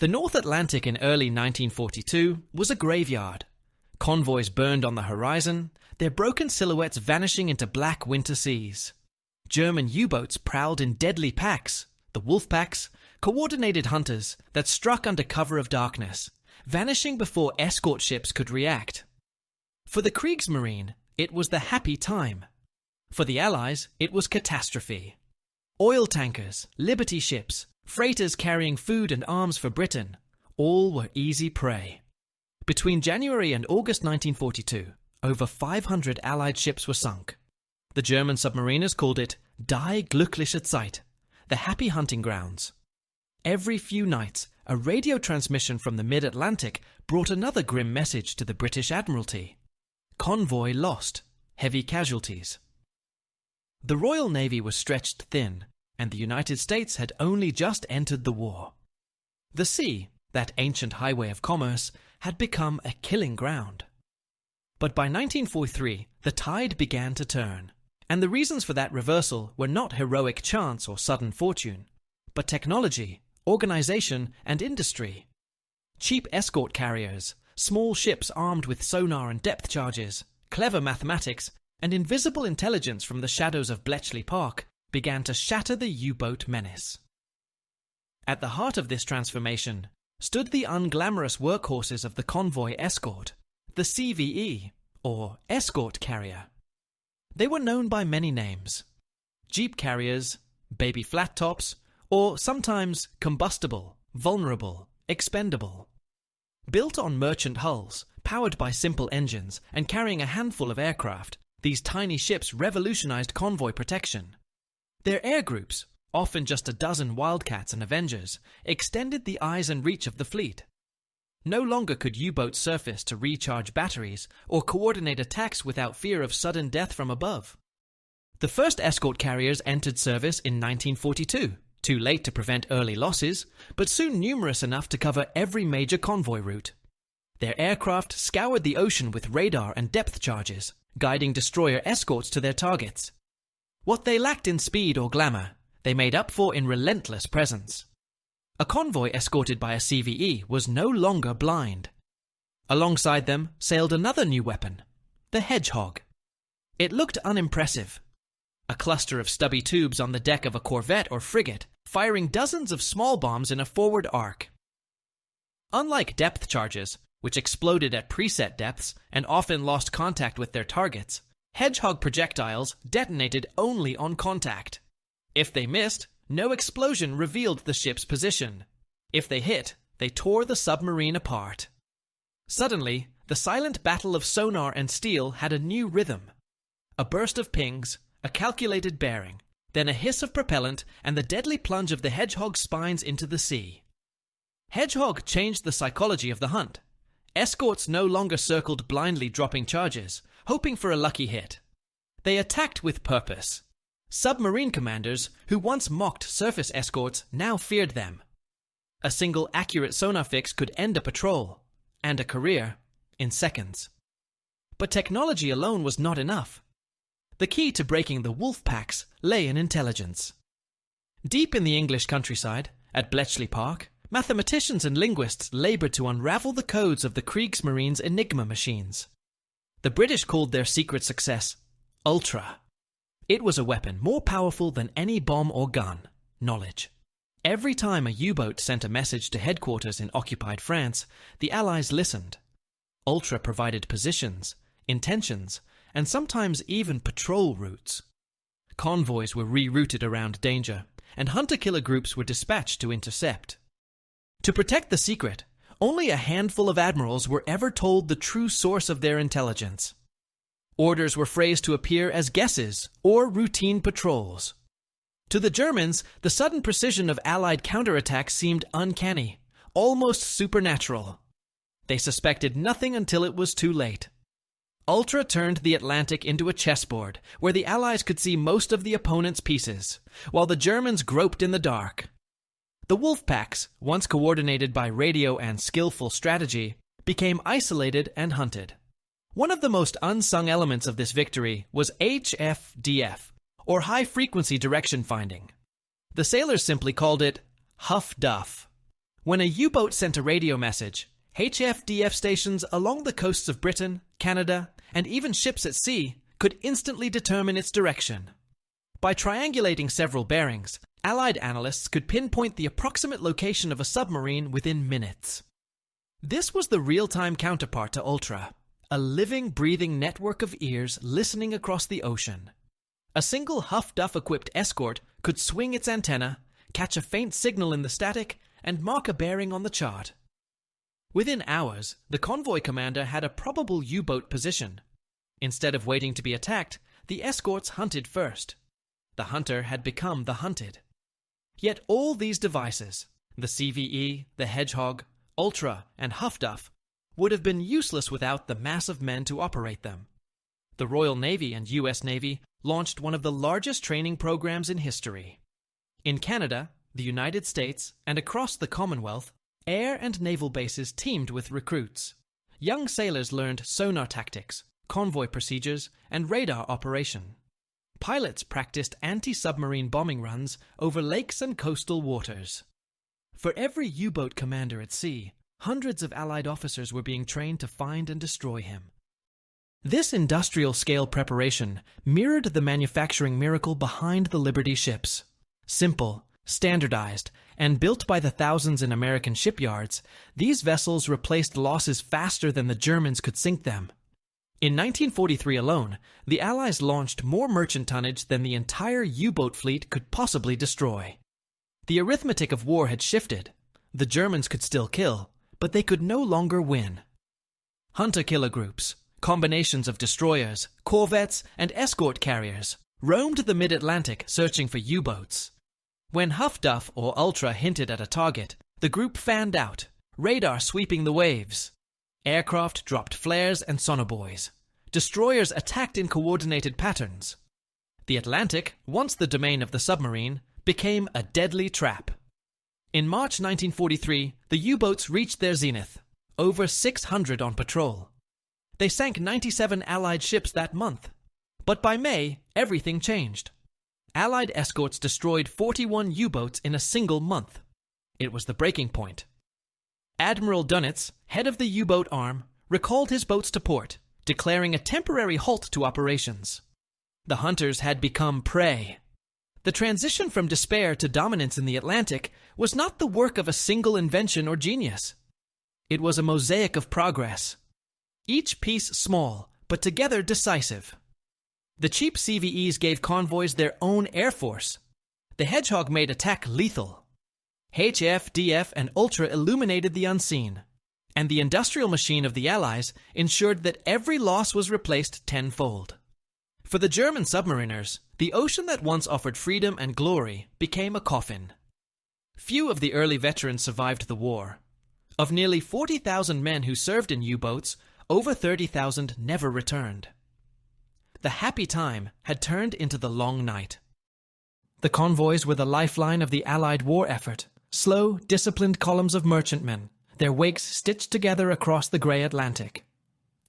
The North Atlantic in early 1942 was a graveyard. Convoys burned on the horizon, their broken silhouettes vanishing into black winter seas. German U-boats prowled in deadly packs, the wolf packs, coordinated hunters that struck under cover of darkness, vanishing before escort ships could react. For the Kriegsmarine, it was the happy time. For the Allies, it was catastrophe. Oil tankers, liberty ships, freighters carrying food and arms for Britain, all were easy prey. Between January and August 1942, over 500 Allied ships were sunk. The German submariners called it Die glückliche Zeit, the happy hunting grounds. Every few nights, a radio transmission from the mid-Atlantic brought another grim message to the British Admiralty. Convoy lost, heavy casualties. The Royal Navy was stretched thin, and the United States had only just entered the war. The sea, that ancient highway of commerce, had become a killing ground. But by 1943, the tide began to turn, and the reasons for that reversal were not heroic chance or sudden fortune, but technology, organization, and industry. Cheap escort carriers, small ships armed with sonar and depth charges, clever mathematics, and invisible intelligence from the shadows of Bletchley Park began to shatter the U-boat menace. At the heart of this transformation stood the unglamorous workhorses of the convoy escort, the CVE, or escort carrier. They were known by many names: jeep carriers, baby flat tops, or sometimes combustible, vulnerable, expendable. Built on merchant hulls, powered by simple engines, and carrying a handful of aircraft, these tiny ships revolutionized convoy protection. Their air groups, often just a dozen Wildcats and Avengers, extended the eyes and reach of the fleet. No longer could U-boats surface to recharge batteries or coordinate attacks without fear of sudden death from above. The first escort carriers entered service in 1942, too late to prevent early losses, but soon numerous enough to cover every major convoy route. Their aircraft scoured the ocean with radar and depth charges, guiding destroyer escorts to their targets. What they lacked in speed or glamour, they made up for in relentless presence. A convoy escorted by a CVE was no longer blind. Alongside them sailed another new weapon, the Hedgehog. It looked unimpressive. A cluster of stubby tubes on the deck of a corvette or frigate, firing dozens of small bombs in a forward arc. Unlike depth charges, which exploded at preset depths and often lost contact with their targets, Hedgehog projectiles detonated only on contact. If they missed, no explosion revealed the ship's position. If they hit, they tore the submarine apart. Suddenly, the silent battle of sonar and steel had a new rhythm. A burst of pings, a calculated bearing, then a hiss of propellant and the deadly plunge of the Hedgehog's spines into the sea. Hedgehog changed the psychology of the hunt. Escorts no longer circled blindly dropping charges, hoping for a lucky hit. They attacked with purpose. Submarine commanders who once mocked surface escorts now feared them. A single accurate sonar fix could end a patrol, and a career, in seconds. But technology alone was not enough. The key to breaking the wolf packs lay in intelligence. Deep in the English countryside, at Bletchley Park, mathematicians and linguists labored to unravel the codes of the Kriegsmarine's Enigma machines. The British called their secret success Ultra. It was a weapon more powerful than any bomb or gun: knowledge. Every time a U-boat sent a message to headquarters in occupied France, the Allies listened. Ultra provided positions, intentions, and sometimes even patrol routes. Convoys were rerouted around danger, and hunter-killer groups were dispatched to intercept. To protect the secret, only a handful of admirals were ever told the true source of their intelligence. Orders were phrased to appear as guesses or routine patrols. To the Germans, the sudden precision of Allied counterattacks seemed uncanny, almost supernatural. They suspected nothing until it was too late. Ultra turned the Atlantic into a chessboard where the Allies could see most of the opponent's pieces, while the Germans groped in the dark. The wolf packs, once coordinated by radio and skillful strategy, became isolated and hunted. One of the most unsung elements of this victory was HFDF, or high-frequency direction finding. The sailors simply called it Huff Duff. When a U-boat sent a radio message, HFDF stations along the coasts of Britain, Canada, and even ships at sea could instantly determine its direction. By triangulating several bearings, Allied analysts could pinpoint the approximate location of a submarine within minutes. This was the real-time counterpart to Ultra, a living, breathing network of ears listening across the ocean. A single Huff-Duff-equipped Escort could swing its antenna, catch a faint signal in the static, and mark a bearing on the chart. Within hours, the convoy commander had a probable U-boat position. Instead of waiting to be attacked, the escorts hunted first. The hunter had become the hunted. Yet all these devices, the CVE, the Hedgehog, Ultra, and Huff-Duff, would have been useless without the mass of men to operate them. The Royal Navy and US Navy launched one of the largest training programs in history. In Canada, the United States, and across the Commonwealth, air and naval bases teamed with recruits. Young sailors learned sonar tactics, convoy procedures, and radar operation. Pilots practiced anti-submarine bombing runs over lakes and coastal waters. For every U-boat commander at sea, hundreds of Allied officers were being trained to find and destroy him. This industrial-scale preparation mirrored the manufacturing miracle behind the Liberty ships. Simple, standardized, and built by the thousands in American shipyards, these vessels replaced losses faster than the Germans could sink them. In 1943 alone, the Allies launched more merchant tonnage than the entire U-boat fleet could possibly destroy. The arithmetic of war had shifted. The Germans could still kill, but they could no longer win. Hunter-killer groups, combinations of destroyers, corvettes, and escort carriers, roamed the mid-Atlantic searching for U-boats. When Huff-Duff or Ultra hinted at a target, the group fanned out, radar sweeping the waves. Aircraft dropped flares and sonobuoys. Destroyers attacked in coordinated patterns. The Atlantic, once the domain of the submarine, became a deadly trap. In March 1943, the U-boats reached their zenith, over 600 on patrol. They sank 97 Allied ships that month. But by May, everything changed. Allied escorts destroyed 41 U-boats in a single month. It was the breaking point. Admiral Dönitz, head of the U-boat arm, recalled his boats to port, declaring a temporary halt to operations. The hunters had become prey. The transition from despair to dominance in the Atlantic was not the work of a single invention or genius. It was a mosaic of progress. Each piece small, but together decisive. The cheap CVEs gave convoys their own air force. The Hedgehog made attack lethal. HFDF and Ultra illuminated the unseen. And the industrial machine of the Allies ensured that every loss was replaced tenfold. For the German submariners, the ocean that once offered freedom and glory became a coffin. Few of the early veterans survived the war. Of nearly 40,000 men who served in U-boats, over 30,000 never returned. The happy time had turned into the long night. The convoys were the lifeline of the Allied war effort, slow, disciplined columns of merchantmen, their wakes stitched together across the grey Atlantic.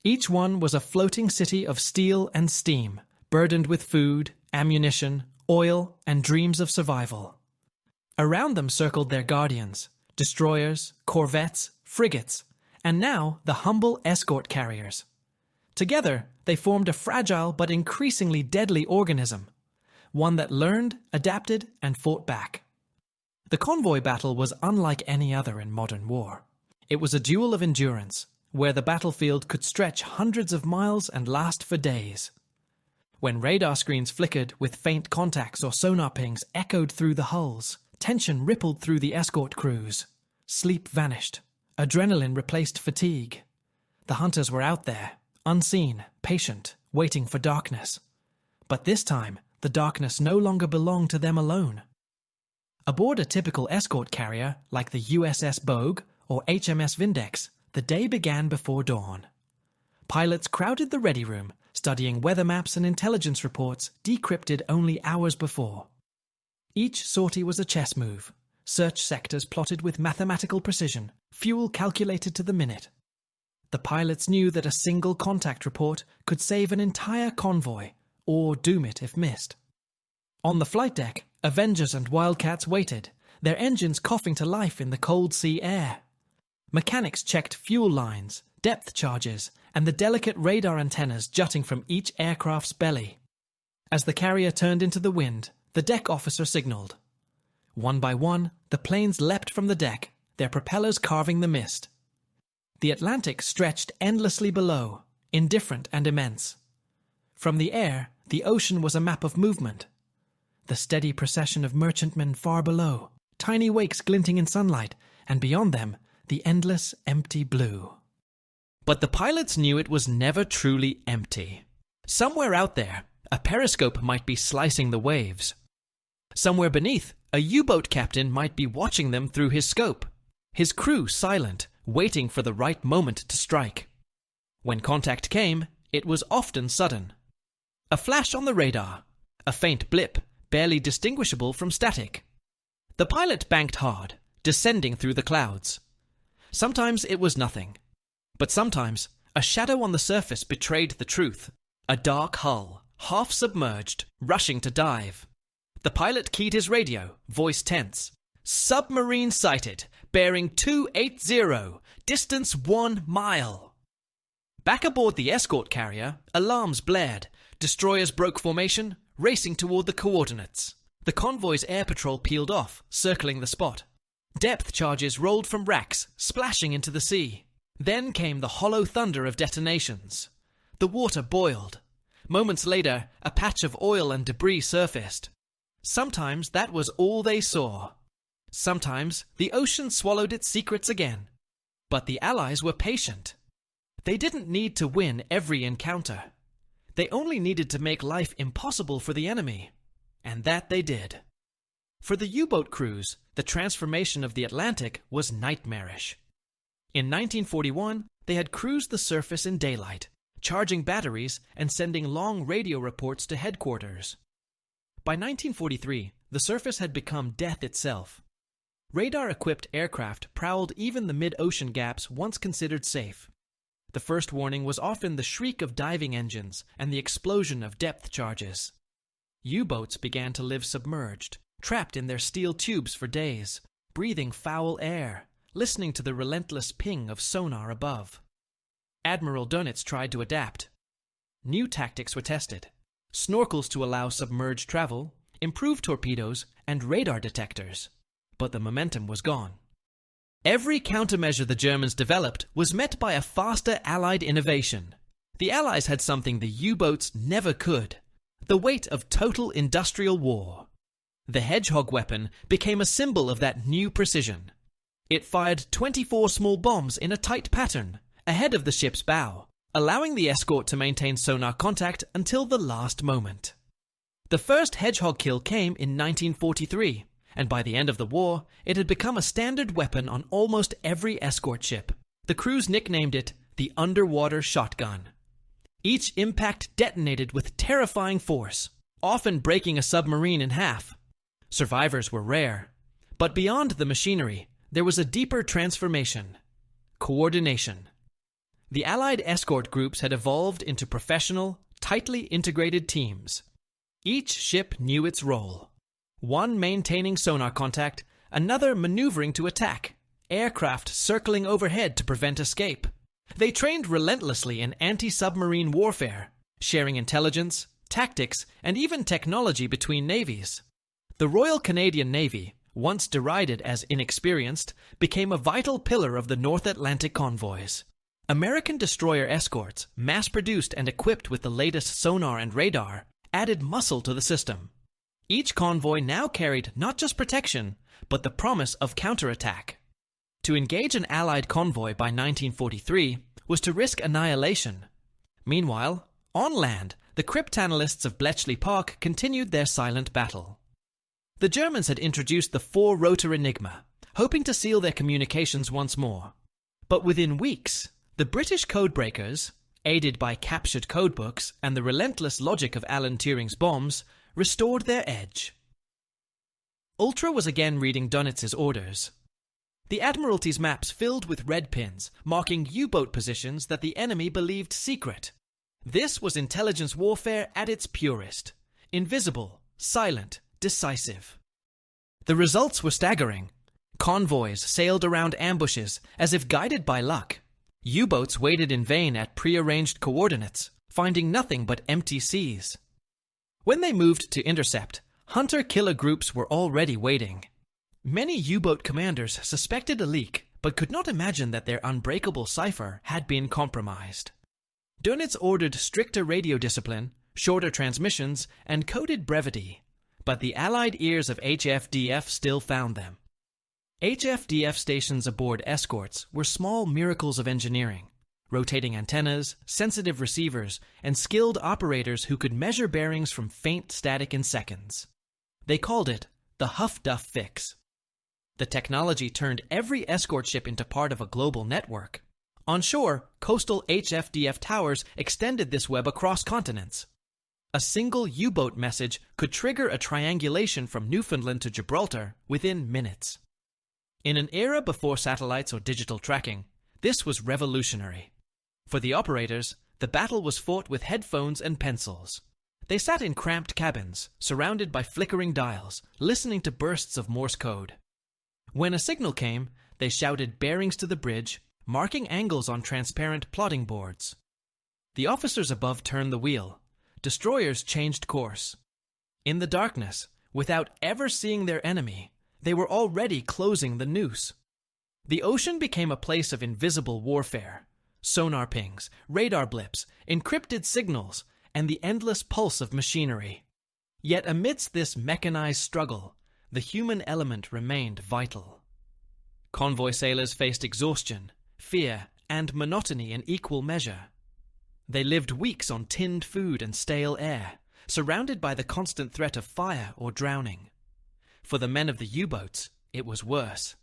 Each one was a floating city of steel and steam, burdened with food, ammunition, oil, and dreams of survival. Around them circled their guardians, destroyers, corvettes, frigates, and now the humble escort carriers. Together, they formed a fragile but increasingly deadly organism, one that learned, adapted, and fought back. The convoy battle was unlike any other in modern war. It was a duel of endurance, where the battlefield could stretch hundreds of miles and last for days. When radar screens flickered with faint contacts or sonar pings echoed through the hulls, tension rippled through the escort crews. Sleep vanished. Adrenaline replaced fatigue. The hunters were out there, unseen, patient, waiting for darkness. But this time, the darkness no longer belonged to them alone. Aboard a typical escort carrier, like the USS Bogue or HMS Vindex, the day began before dawn. Pilots crowded the ready room, studying weather maps and intelligence reports decrypted only hours before. Each sortie was a chess move, search sectors plotted with mathematical precision, fuel calculated to the minute. The pilots knew that a single contact report could save an entire convoy, or doom it if missed. On the flight deck, Avengers and Wildcats waited, their engines coughing to life in the cold sea air. Mechanics checked fuel lines, depth charges, and the delicate radar antennas jutting from each aircraft's belly. As the carrier turned into the wind, the deck officer signaled. One by one, the planes leapt from the deck, their propellers carving the mist. The Atlantic stretched endlessly below, indifferent and immense. From the air, the ocean was a map of movement. The steady procession of merchantmen far below, tiny wakes glinting in sunlight, and beyond them, the endless, empty blue. But the pilots knew it was never truly empty. Somewhere out there, a periscope might be slicing the waves. Somewhere beneath, a U-boat captain might be watching them through his scope, his crew silent, waiting for the right moment to strike. When contact came, it was often sudden. A flash on the radar, a faint blip, barely distinguishable from static. The pilot banked hard, descending through the clouds. Sometimes it was nothing, but sometimes a shadow on the surface betrayed the truth. A dark hull, half submerged, rushing to dive. The pilot keyed his radio, voice tense. Submarine sighted, bearing 280, distance 1 mile. Back aboard the escort carrier, alarms blared. Destroyers broke formation, racing toward the coordinates. The convoy's air patrol peeled off, circling the spot. Depth charges rolled from racks, splashing into the sea. Then came the hollow thunder of detonations. The water boiled. Moments later, a patch of oil and debris surfaced. Sometimes that was all they saw. Sometimes the ocean swallowed its secrets again. But the Allies were patient. They didn't need to win every encounter. They only needed to make life impossible for the enemy. And that they did. For the U-boat crews, the transformation of the Atlantic was nightmarish. In 1941, they had cruised the surface in daylight, charging batteries and sending long radio reports to headquarters. By 1943, the surface had become death itself. Radar-equipped aircraft prowled even the mid-ocean gaps once considered safe. The first warning was often the shriek of diving engines and the explosion of depth charges. U-boats began to live submerged, trapped in their steel tubes for days, breathing foul air, listening to the relentless ping of sonar above. Admiral Dönitz tried to adapt. New tactics were tested. Snorkels to allow submerged travel, improved torpedoes, and radar detectors. But the momentum was gone. Every countermeasure the Germans developed was met by a faster Allied innovation. The Allies had something the U-boats never could: the weight of total industrial war. The Hedgehog weapon became a symbol of that new precision. It fired 24 small bombs in a tight pattern, ahead of the ship's bow, allowing the escort to maintain sonar contact until the last moment. The first Hedgehog kill came in 1943, and by the end of the war, it had become a standard weapon on almost every escort ship. The crews nicknamed it the underwater shotgun. Each impact detonated with terrifying force, often breaking a submarine in half. Survivors were rare, but beyond the machinery, there was a deeper transformation: coordination. The Allied escort groups had evolved into professional, tightly integrated teams. Each ship knew its role. One maintaining sonar contact, another maneuvering to attack, aircraft circling overhead to prevent escape. They trained relentlessly in anti-submarine warfare, sharing intelligence, tactics, and even technology between navies. The Royal Canadian Navy, once derided as inexperienced, became a vital pillar of the North Atlantic convoys. American destroyer escorts, mass-produced and equipped with the latest sonar and radar, added muscle to the system. Each convoy now carried not just protection, but the promise of counterattack. To engage an Allied convoy by 1943 was to risk annihilation. Meanwhile, on land, the cryptanalysts of Bletchley Park continued their silent battle. The Germans had introduced the 4-rotor Enigma, hoping to seal their communications once more. But within weeks, the British codebreakers, aided by captured codebooks and the relentless logic of Alan Turing's bombs, restored their edge. Ultra was again reading Dönitz's orders. The Admiralty's maps filled with red pins, marking U-boat positions that the enemy believed secret. This was intelligence warfare at its purest: invisible, silent, decisive. The results were staggering. Convoys sailed around ambushes as if guided by luck. U-boats waited in vain at prearranged coordinates, finding nothing but empty seas. When they moved to intercept, hunter-killer groups were already waiting. Many U-boat commanders suspected a leak, but could not imagine that their unbreakable cipher had been compromised. Dönitz ordered stricter radio discipline, shorter transmissions, and coded brevity, but the Allied ears of HFDF still found them. HFDF stations aboard escorts were small miracles of engineering, rotating antennas, sensitive receivers, and skilled operators who could measure bearings from faint static in seconds. They called it the Huff-Duff fix. The technology turned every escort ship into part of a global network. On shore, coastal HFDF towers extended this web across continents. A single U-boat message could trigger a triangulation from Newfoundland to Gibraltar within minutes. In an era before satellites or digital tracking, this was revolutionary. For the operators, the battle was fought with headphones and pencils. They sat in cramped cabins, surrounded by flickering dials, listening to bursts of Morse code. When a signal came, they shouted bearings to the bridge, marking angles on transparent plotting boards. The officers above turned the wheel. Destroyers changed course. In the darkness, without ever seeing their enemy, they were already closing the noose. The ocean became a place of invisible warfare. Sonar pings, radar blips, encrypted signals, and the endless pulse of machinery. Yet amidst this mechanized struggle, the human element remained vital. Convoy sailors faced exhaustion, fear, and monotony in equal measure. They lived weeks on tinned food and stale air, surrounded by the constant threat of fire or drowning. For the men of the U-boats, it was worse.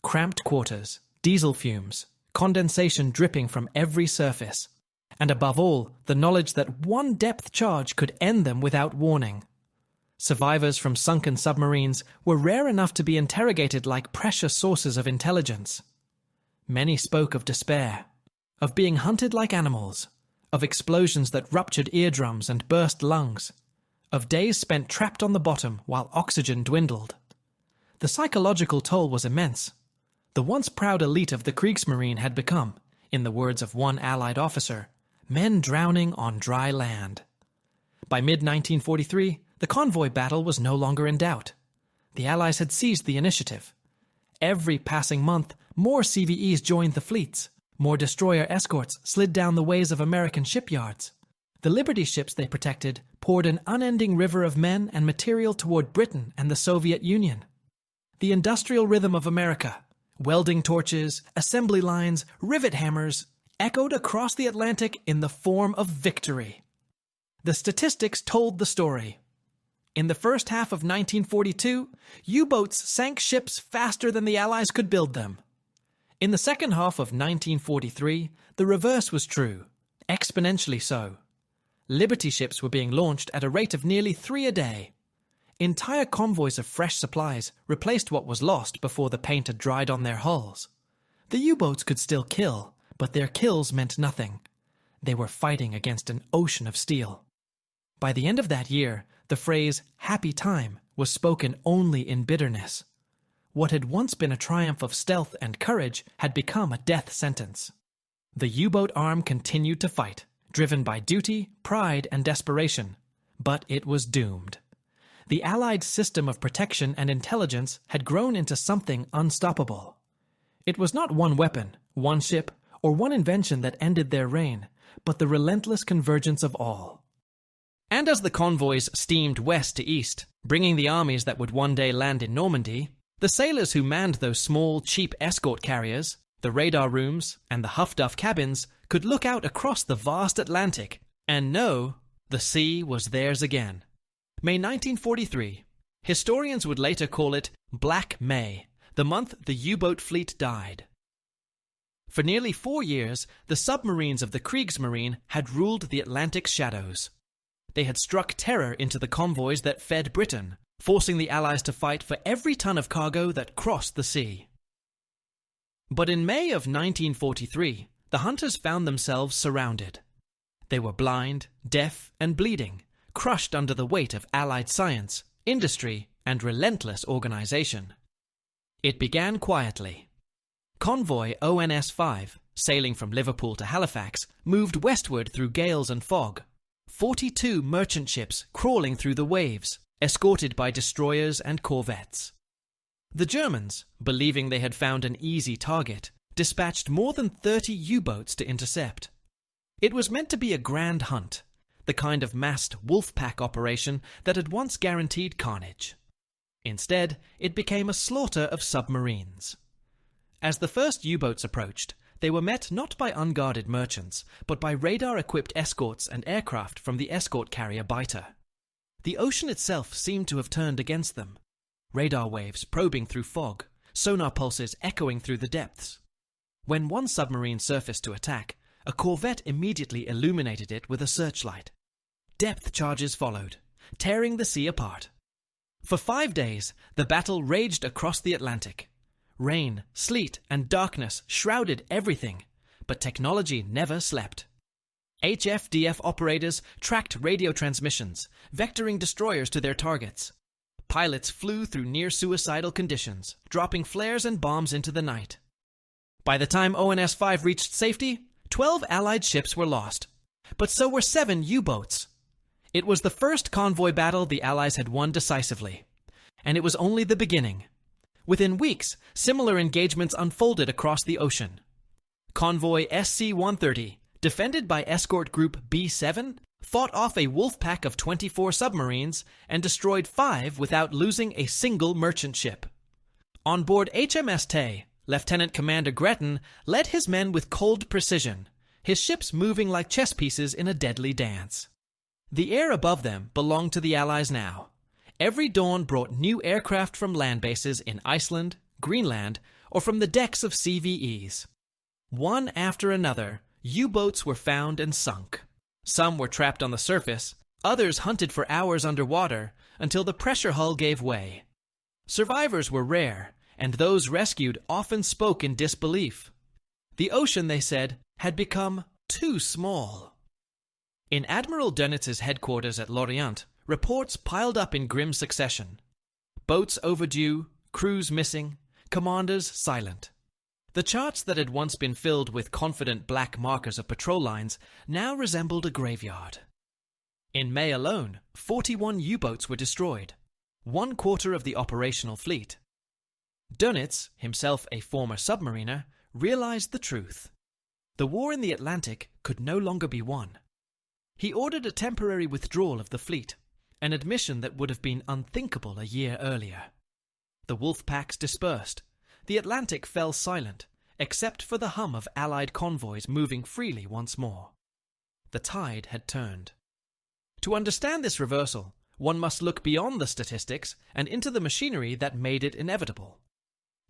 Cramped quarters, diesel fumes, condensation dripping from every surface, and above all, the knowledge that one depth charge could end them without warning. Survivors from sunken submarines were rare enough to be interrogated like precious sources of intelligence. Many spoke of despair, of being hunted like animals, of explosions that ruptured eardrums and burst lungs, of days spent trapped on the bottom while oxygen dwindled. The psychological toll was immense. The once proud elite of the Kriegsmarine had become, in the words of one Allied officer, men drowning on dry land. By mid-1943, the convoy battle was no longer in doubt. The Allies had seized the initiative. Every passing month, more CVEs joined the fleets. More destroyer escorts slid down the ways of American shipyards. The Liberty ships they protected poured an unending river of men and material toward Britain and the Soviet Union. The industrial rhythm of America, welding torches, assembly lines, rivet hammers, echoed across the Atlantic in the form of victory. The statistics told the story. In the first half of 1942, U-boats sank ships faster than the Allies could build them. In the second half of 1943, the reverse was true, exponentially so. Liberty ships were being launched at a rate of nearly 3 a day. Entire convoys of fresh supplies replaced what was lost before the paint had dried on their hulls. The U-boats could still kill, but their kills meant nothing. They were fighting against an ocean of steel. By the end of that year, the phrase "happy time" was spoken only in bitterness. What had once been a triumph of stealth and courage had become a death sentence. The U-boat arm continued to fight, driven by duty, pride, and desperation, but it was doomed. The Allied system of protection and intelligence had grown into something unstoppable. It was not one weapon, one ship, or one invention that ended their reign, but the relentless convergence of all. And as the convoys steamed west to east, bringing the armies that would one day land in Normandy, the sailors who manned those small, cheap escort carriers, the radar rooms, and the Huff-Duff cabins could look out across the vast Atlantic and know the sea was theirs again. May 1943. Historians would later call it Black May, the month the U-boat fleet died. For nearly 4 years, the submarines of the Kriegsmarine had ruled the Atlantic's shadows. They had struck terror into the convoys that fed Britain, forcing the Allies to fight for every ton of cargo that crossed the sea. But in May of 1943, the hunters found themselves surrounded. They were blind, deaf, and bleeding, crushed under the weight of Allied science, industry, and relentless organization. It began quietly. Convoy ONS-5, sailing from Liverpool to Halifax, moved westward through gales and fog. 42 merchant ships crawling through the waves, escorted by destroyers and corvettes. The Germans, believing they had found an easy target, dispatched more than 30 U-boats to intercept. It was meant to be a grand hunt, the kind of massed wolf pack operation that had once guaranteed carnage. Instead, it became a slaughter of submarines. As the first U-boats approached, they were met not by unguarded merchants, but by radar-equipped escorts and aircraft from the escort carrier Biter. The ocean itself seemed to have turned against them. Radar waves probing through fog, sonar pulses echoing through the depths. When one submarine surfaced to attack, a corvette immediately illuminated it with a searchlight. Depth charges followed, tearing the sea apart. For 5 days, the battle raged across the Atlantic. Rain, sleet, and darkness shrouded everything, but technology never slept. HFDF operators tracked radio transmissions, vectoring destroyers to their targets. Pilots flew through near-suicidal conditions, dropping flares and bombs into the night. By the time ONS-5 reached safety, 12 Allied ships were lost, but so were 7 U-boats. It was the first convoy battle the Allies had won decisively, and it was only the beginning. Within weeks, similar engagements unfolded across the ocean. Convoy SC-130, defended by Escort Group B-7, fought off a wolf pack of 24 submarines and destroyed 5 without losing a single merchant ship. On board HMS Tay, Lieutenant Commander Gretton led his men with cold precision, his ships moving like chess pieces in a deadly dance. The air above them belonged to the Allies now. Every dawn brought new aircraft from land bases in Iceland, Greenland, or from the decks of CVEs. One after another, U-boats were found and sunk. Some were trapped on the surface, others hunted for hours underwater until the pressure hull gave way. Survivors were rare, and those rescued often spoke in disbelief. The ocean, they said, had become too small. In Admiral Dönitz's headquarters at Lorient, reports piled up in grim succession. Boats overdue, crews missing, commanders silent. The charts that had once been filled with confident black markers of patrol lines now resembled a graveyard. In May alone, 41 U-boats were destroyed, 1/4 of the operational fleet. Dönitz, himself a former submariner, realized the truth. The war in the Atlantic could no longer be won. He ordered a temporary withdrawal of the fleet, an admission that would have been unthinkable a year earlier. The wolf packs dispersed. The Atlantic fell silent, except for the hum of Allied convoys moving freely once more. The tide had turned. To understand this reversal, one must look beyond the statistics and into the machinery that made it inevitable.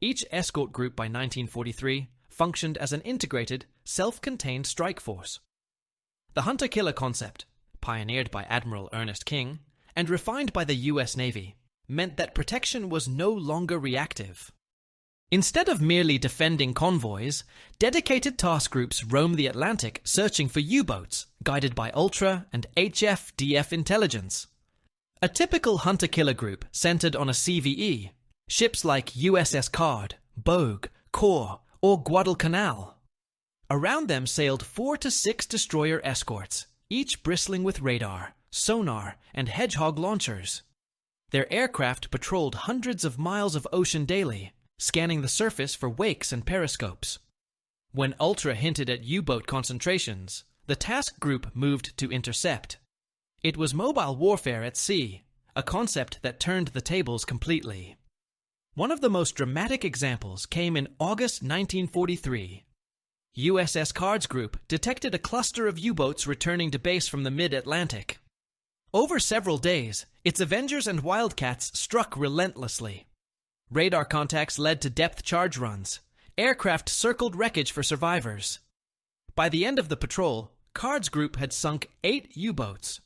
Each escort group by 1943 functioned as an integrated, self-contained strike force. The hunter-killer concept, pioneered by Admiral Ernest King and refined by the U.S. Navy, meant that protection was no longer reactive. Instead of merely defending convoys, dedicated task groups roamed the Atlantic searching for U-boats, guided by Ultra and HFDF intelligence. A typical hunter-killer group centered on a CVE, ships like USS Card, Bogue, Core, or Guadalcanal. Around them sailed 4 to 6 destroyer escorts, each bristling with radar, sonar, and Hedgehog launchers. Their aircraft patrolled hundreds of miles of ocean daily, scanning the surface for wakes and periscopes. When Ultra hinted at U-boat concentrations, the task group moved to intercept. It was mobile warfare at sea, a concept that turned the tables completely. One of the most dramatic examples came in August 1943. USS Cards Group detected a cluster of U-boats returning to base from the mid-Atlantic. Over several days, its Avengers and Wildcats struck relentlessly. Radar contacts led to depth charge runs. Aircraft circled wreckage for survivors. By the end of the patrol, Cards Group had sunk 8 U-boats.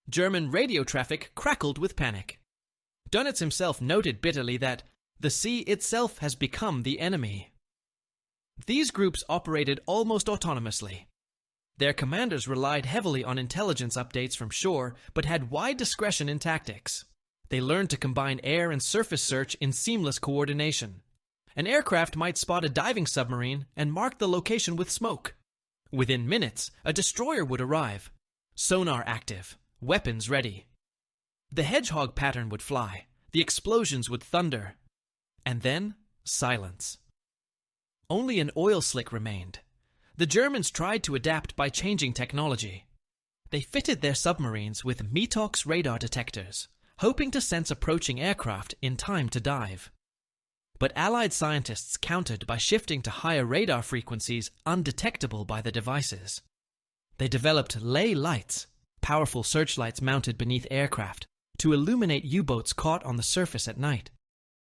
German radio traffic crackled with panic. Dönitz himself noted bitterly that the sea itself has become the enemy. These groups operated almost autonomously. Their commanders relied heavily on intelligence updates from shore, but had wide discretion in tactics. They learned to combine air and surface search in seamless coordination. An aircraft might spot a diving submarine and mark the location with smoke. Within minutes, a destroyer would arrive. Sonar active, weapons ready. The Hedgehog pattern would fly, the explosions would thunder, and then silence. Only an oil slick remained. The Germans tried to adapt by changing technology. They fitted their submarines with METOX radar detectors, hoping to sense approaching aircraft in time to dive. But Allied scientists countered by shifting to higher radar frequencies undetectable by the devices. They developed ley lights, powerful searchlights mounted beneath aircraft, to illuminate U-boats caught on the surface at night.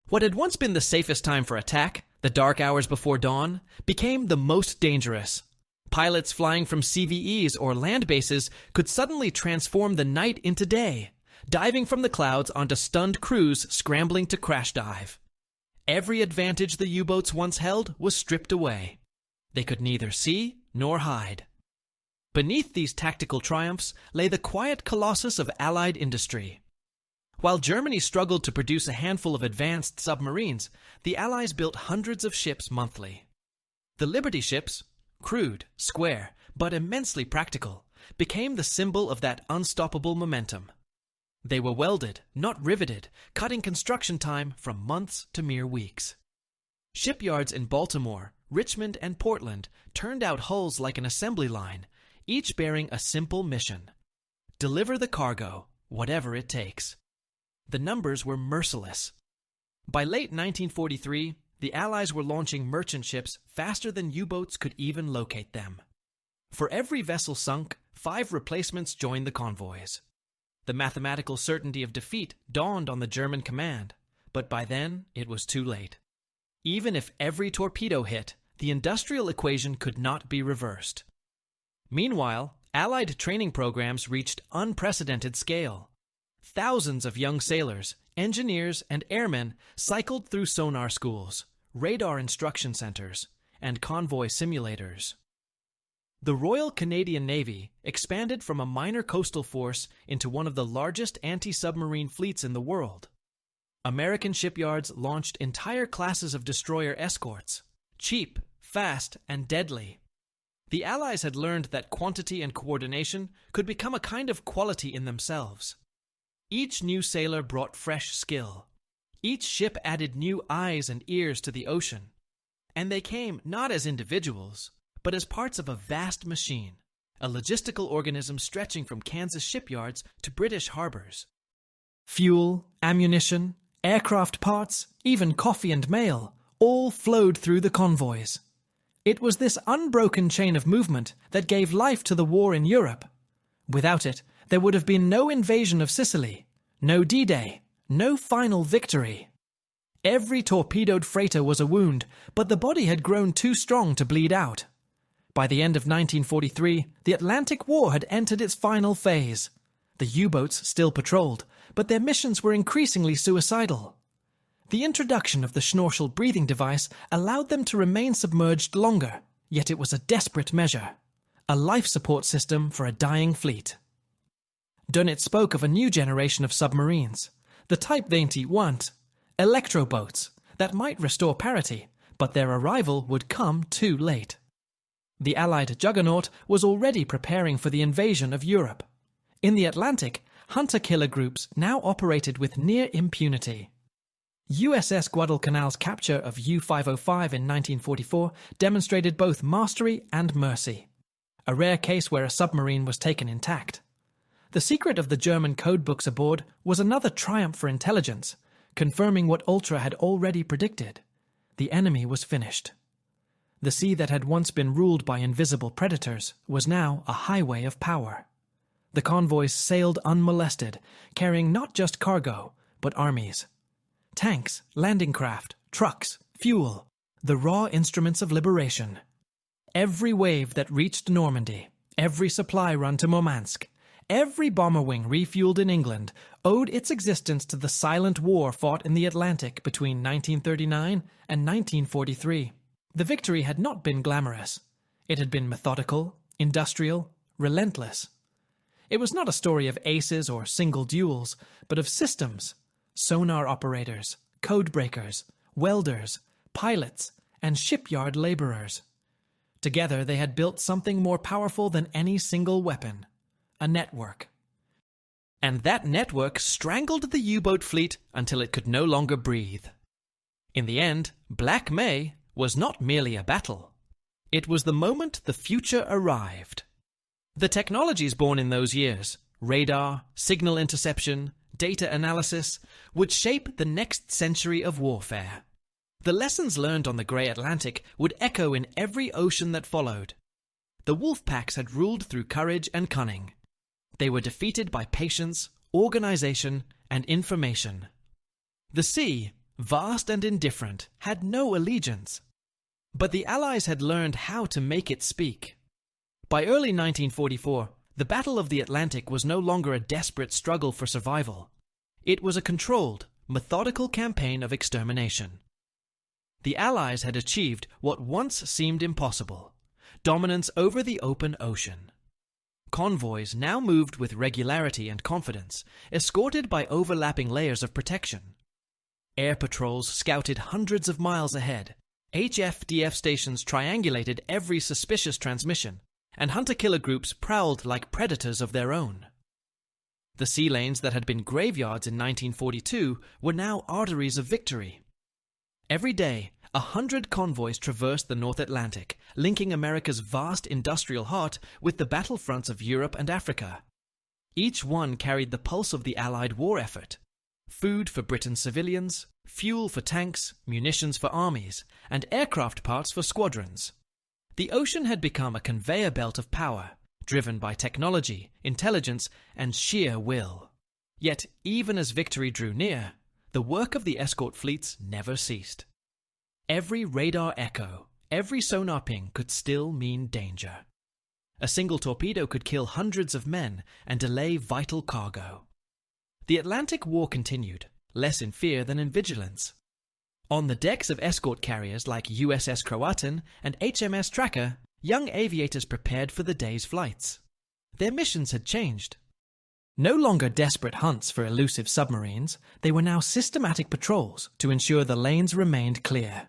What had once been the safest time for attack, the dark hours before dawn, became the most dangerous. Pilots flying from CVEs or land bases could suddenly transform the night into day, diving from the clouds onto stunned crews scrambling to crash dive. Every advantage the U-boats once held was stripped away. They could neither see nor hide. Beneath these tactical triumphs lay the quiet colossus of Allied industry. While Germany struggled to produce a handful of advanced submarines, the Allies built hundreds of ships monthly. The Liberty ships, crude, square, but immensely practical, became the symbol of that unstoppable momentum. They were welded, not riveted, cutting construction time from months to mere weeks. Shipyards in Baltimore, Richmond, and Portland turned out hulls like an assembly line, each bearing a simple mission: deliver the cargo, whatever it takes. The numbers were merciless. By late 1943, the Allies were launching merchant ships faster than U-boats could even locate them. For every vessel sunk, 5 replacements joined the convoys. The mathematical certainty of defeat dawned on the German command, but by then it was too late. Even if every torpedo hit, the industrial equation could not be reversed. Meanwhile, Allied training programs reached unprecedented scale. Thousands of young sailors, engineers, and airmen cycled through sonar schools, radar instruction centers, and convoy simulators. The Royal Canadian Navy expanded from a minor coastal force into one of the largest anti-submarine fleets in the world. American shipyards launched entire classes of destroyer escorts, cheap, fast, and deadly. The Allies had learned that quantity and coordination could become a kind of quality in themselves. Each new sailor brought fresh skill. Each ship added new eyes and ears to the ocean. And they came not as individuals, but as parts of a vast machine, a logistical organism stretching from Kansas shipyards to British harbors. Fuel, ammunition, aircraft parts, even coffee and mail, all flowed through the convoys. It was this unbroken chain of movement that gave life to the war in Europe. Without it, there would have been no invasion of Sicily, no D-Day, no final victory. Every torpedoed freighter was a wound, but the body had grown too strong to bleed out. By the end of 1943, the Atlantic War had entered its final phase. The U-boats still patrolled, but their missions were increasingly suicidal. The introduction of the Schnorchel breathing device allowed them to remain submerged longer, yet it was a desperate measure. A life support system for a dying fleet. Dönitz spoke of a new generation of submarines, the type they want, electroboats, that might restore parity, but their arrival would come too late. The Allied juggernaut was already preparing for the invasion of Europe. In the Atlantic, hunter-killer groups now operated with near impunity. USS Guadalcanal's capture of U-505 in 1944 demonstrated both mastery and mercy, a rare case where a submarine was taken intact. The secret of the German codebooks aboard was another triumph for intelligence, confirming what Ultra had already predicted. The enemy was finished. The sea that had once been ruled by invisible predators was now a highway of power. The convoys sailed unmolested, carrying not just cargo, but armies. Tanks, landing craft, trucks, fuel, the raw instruments of liberation. Every wave that reached Normandy, every supply run to Murmansk, every bomber wing refueled in England owed its existence to the silent war fought in the Atlantic between 1939 and 1943. The victory had not been glamorous. It had been methodical, industrial, relentless. It was not a story of aces or single duels, but of systems, sonar operators, codebreakers, welders, pilots, and shipyard laborers. Together they had built something more powerful than any single weapon, a network. And that network strangled the U-boat fleet until it could no longer breathe. In the end, Black May was not merely a battle. It was the moment the future arrived. The technologies born in those years, radar, signal interception, data analysis, would shape the next century of warfare. The lessons learned on the Grey Atlantic would echo in every ocean that followed. The wolf packs had ruled through courage and cunning. They were defeated by patience, organization, and information. The sea, vast and indifferent, had no allegiance. But the Allies had learned how to make it speak. By early 1944, the Battle of the Atlantic was no longer a desperate struggle for survival. It was a controlled, methodical campaign of extermination. The Allies had achieved what once seemed impossible: dominance over the open ocean. Convoys now moved with regularity and confidence, escorted by overlapping layers of protection. Air patrols scouted hundreds of miles ahead. HFDF stations triangulated every suspicious transmission, and hunter-killer groups prowled like predators of their own. The sea lanes that had been graveyards in 1942 were now arteries of victory. Every day, 100 convoys traversed the North Atlantic, linking America's vast industrial heart with the battlefronts of Europe and Africa. Each one carried the pulse of the Allied war effort: food for Britain's civilians, fuel for tanks, munitions for armies, and aircraft parts for squadrons. The ocean had become a conveyor belt of power, driven by technology, intelligence, and sheer will. Yet, even as victory drew near, the work of the escort fleets never ceased. Every radar echo, every sonar ping could still mean danger. A single torpedo could kill hundreds of men and delay vital cargo. The Atlantic War continued, less in fear than in vigilance. On the decks of escort carriers like USS Croatan and HMS Tracker, young aviators prepared for the day's flights. Their missions had changed. No longer desperate hunts for elusive submarines, they were now systematic patrols to ensure the lanes remained clear.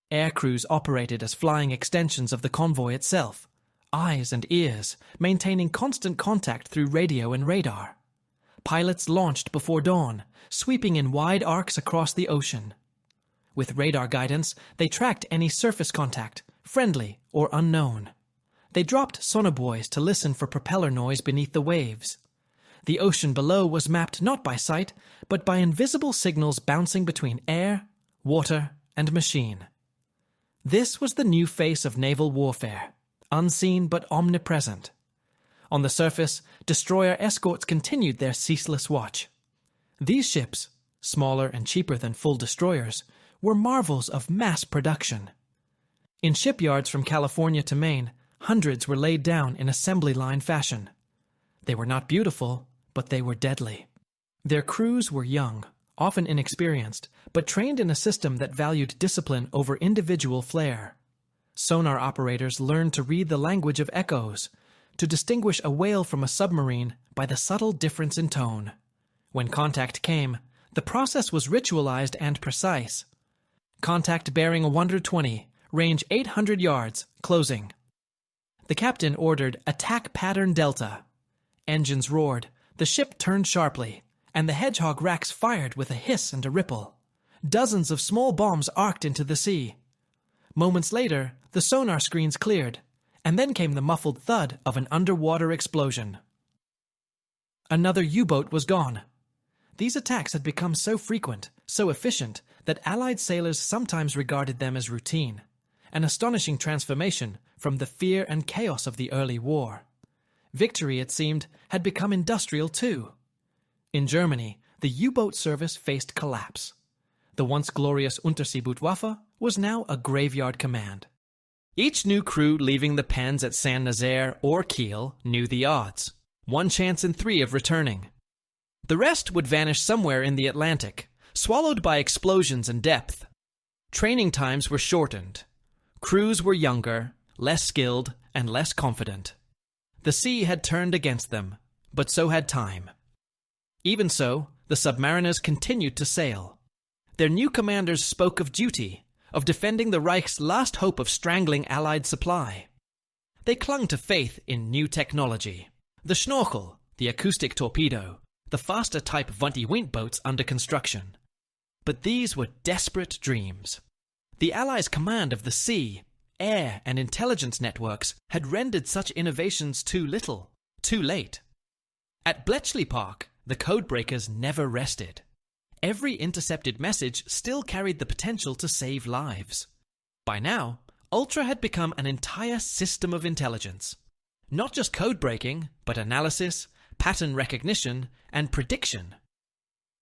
Air crews operated as flying extensions of the convoy itself, eyes and ears, maintaining constant contact through radio and radar. Pilots launched before dawn, sweeping in wide arcs across the ocean. With radar guidance, they tracked any surface contact, friendly or unknown. They dropped sonobuoys to listen for propeller noise beneath the waves. The ocean below was mapped not by sight, but by invisible signals bouncing between air, water, and machine. This was the new face of naval warfare, unseen but omnipresent. On the surface, destroyer escorts continued their ceaseless watch. These ships, smaller and cheaper than full destroyers, were marvels of mass production. In shipyards from California to Maine, hundreds were laid down in assembly line fashion. They were not beautiful, but they were deadly. Their crews were young, often inexperienced, but trained in a system that valued discipline over individual flair. Sonar operators learned to read the language of echoes, to distinguish a whale from a submarine by the subtle difference in tone. When contact came, the process was ritualized and precise. Contact bearing 120, range 800 yards, closing. The captain ordered attack pattern delta. Engines roared, the ship turned sharply, and the Hedgehog racks fired with a hiss and a ripple. Dozens of small bombs arced into the sea. Moments later, the sonar screens cleared, and then came the muffled thud of an underwater explosion. Another U-boat was gone. These attacks had become so frequent, so efficient, that Allied sailors sometimes regarded them as routine, an astonishing transformation from the fear and chaos of the early war. Victory, it seemed, had become industrial too. In Germany, the U-boat service faced collapse. The once glorious Unterseebootwaffe was now a graveyard command. Each new crew leaving the pens at Saint-Nazaire or Kiel knew the odds. 1 chance in 3 of returning. The rest would vanish somewhere in the Atlantic, swallowed by explosions and depth. Training times were shortened. Crews were younger, less skilled, and less confident. The sea had turned against them, but so had time. Even so, the submariners continued to sail. Their new commanders spoke of duty, of defending the Reich's last hope of strangling Allied supply. They clung to faith in new technology. The Schnorchel, the acoustic torpedo, the faster type Wanty-Wint boats under construction. But these were desperate dreams. The Allies' command of the sea, air, and intelligence networks had rendered such innovations too little, too late. At Bletchley Park, the codebreakers never rested. Every intercepted message still carried the potential to save lives. By now, Ultra had become an entire system of intelligence. Not just codebreaking, but analysis, pattern recognition, and prediction.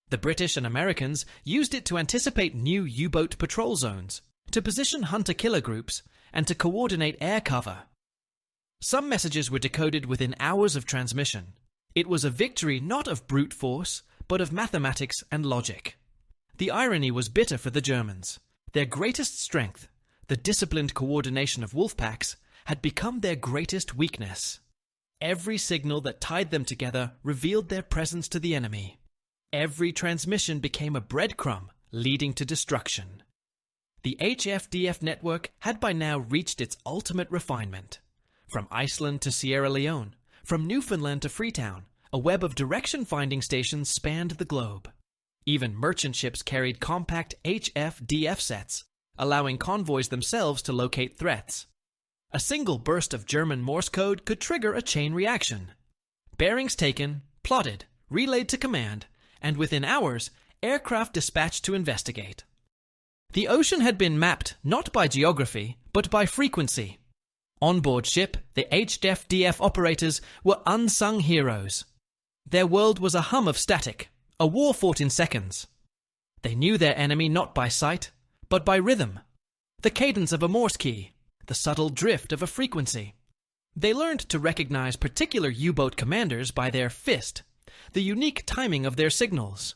The British and Americans used it to anticipate new U-boat patrol zones, to position hunter-killer groups, and to coordinate air cover. Some messages were decoded within hours of transmission. It was a victory not of brute force, but of mathematics and logic. The irony was bitter for the Germans. Their greatest strength, the disciplined coordination of wolf packs, had become their greatest weakness. Every signal that tied them together revealed their presence to the enemy. Every transmission became a breadcrumb leading to destruction. The HFDF network had by now reached its ultimate refinement. From Iceland to Sierra Leone, from Newfoundland to Freetown, a web of direction-finding stations spanned the globe. Even merchant ships carried compact HFDF sets, allowing convoys themselves to locate threats. A single burst of German Morse code could trigger a chain reaction. Bearings taken, plotted, relayed to command, and within hours, aircraft dispatched to investigate. The ocean had been mapped not by geography, but by frequency. On board ship, the HFDF operators were unsung heroes. Their world was a hum of static, a war fought in seconds. They knew their enemy not by sight, but by rhythm, the cadence of a Morse key, the subtle drift of a frequency. They learned to recognize particular U-boat commanders by their fist, the unique timing of their signals.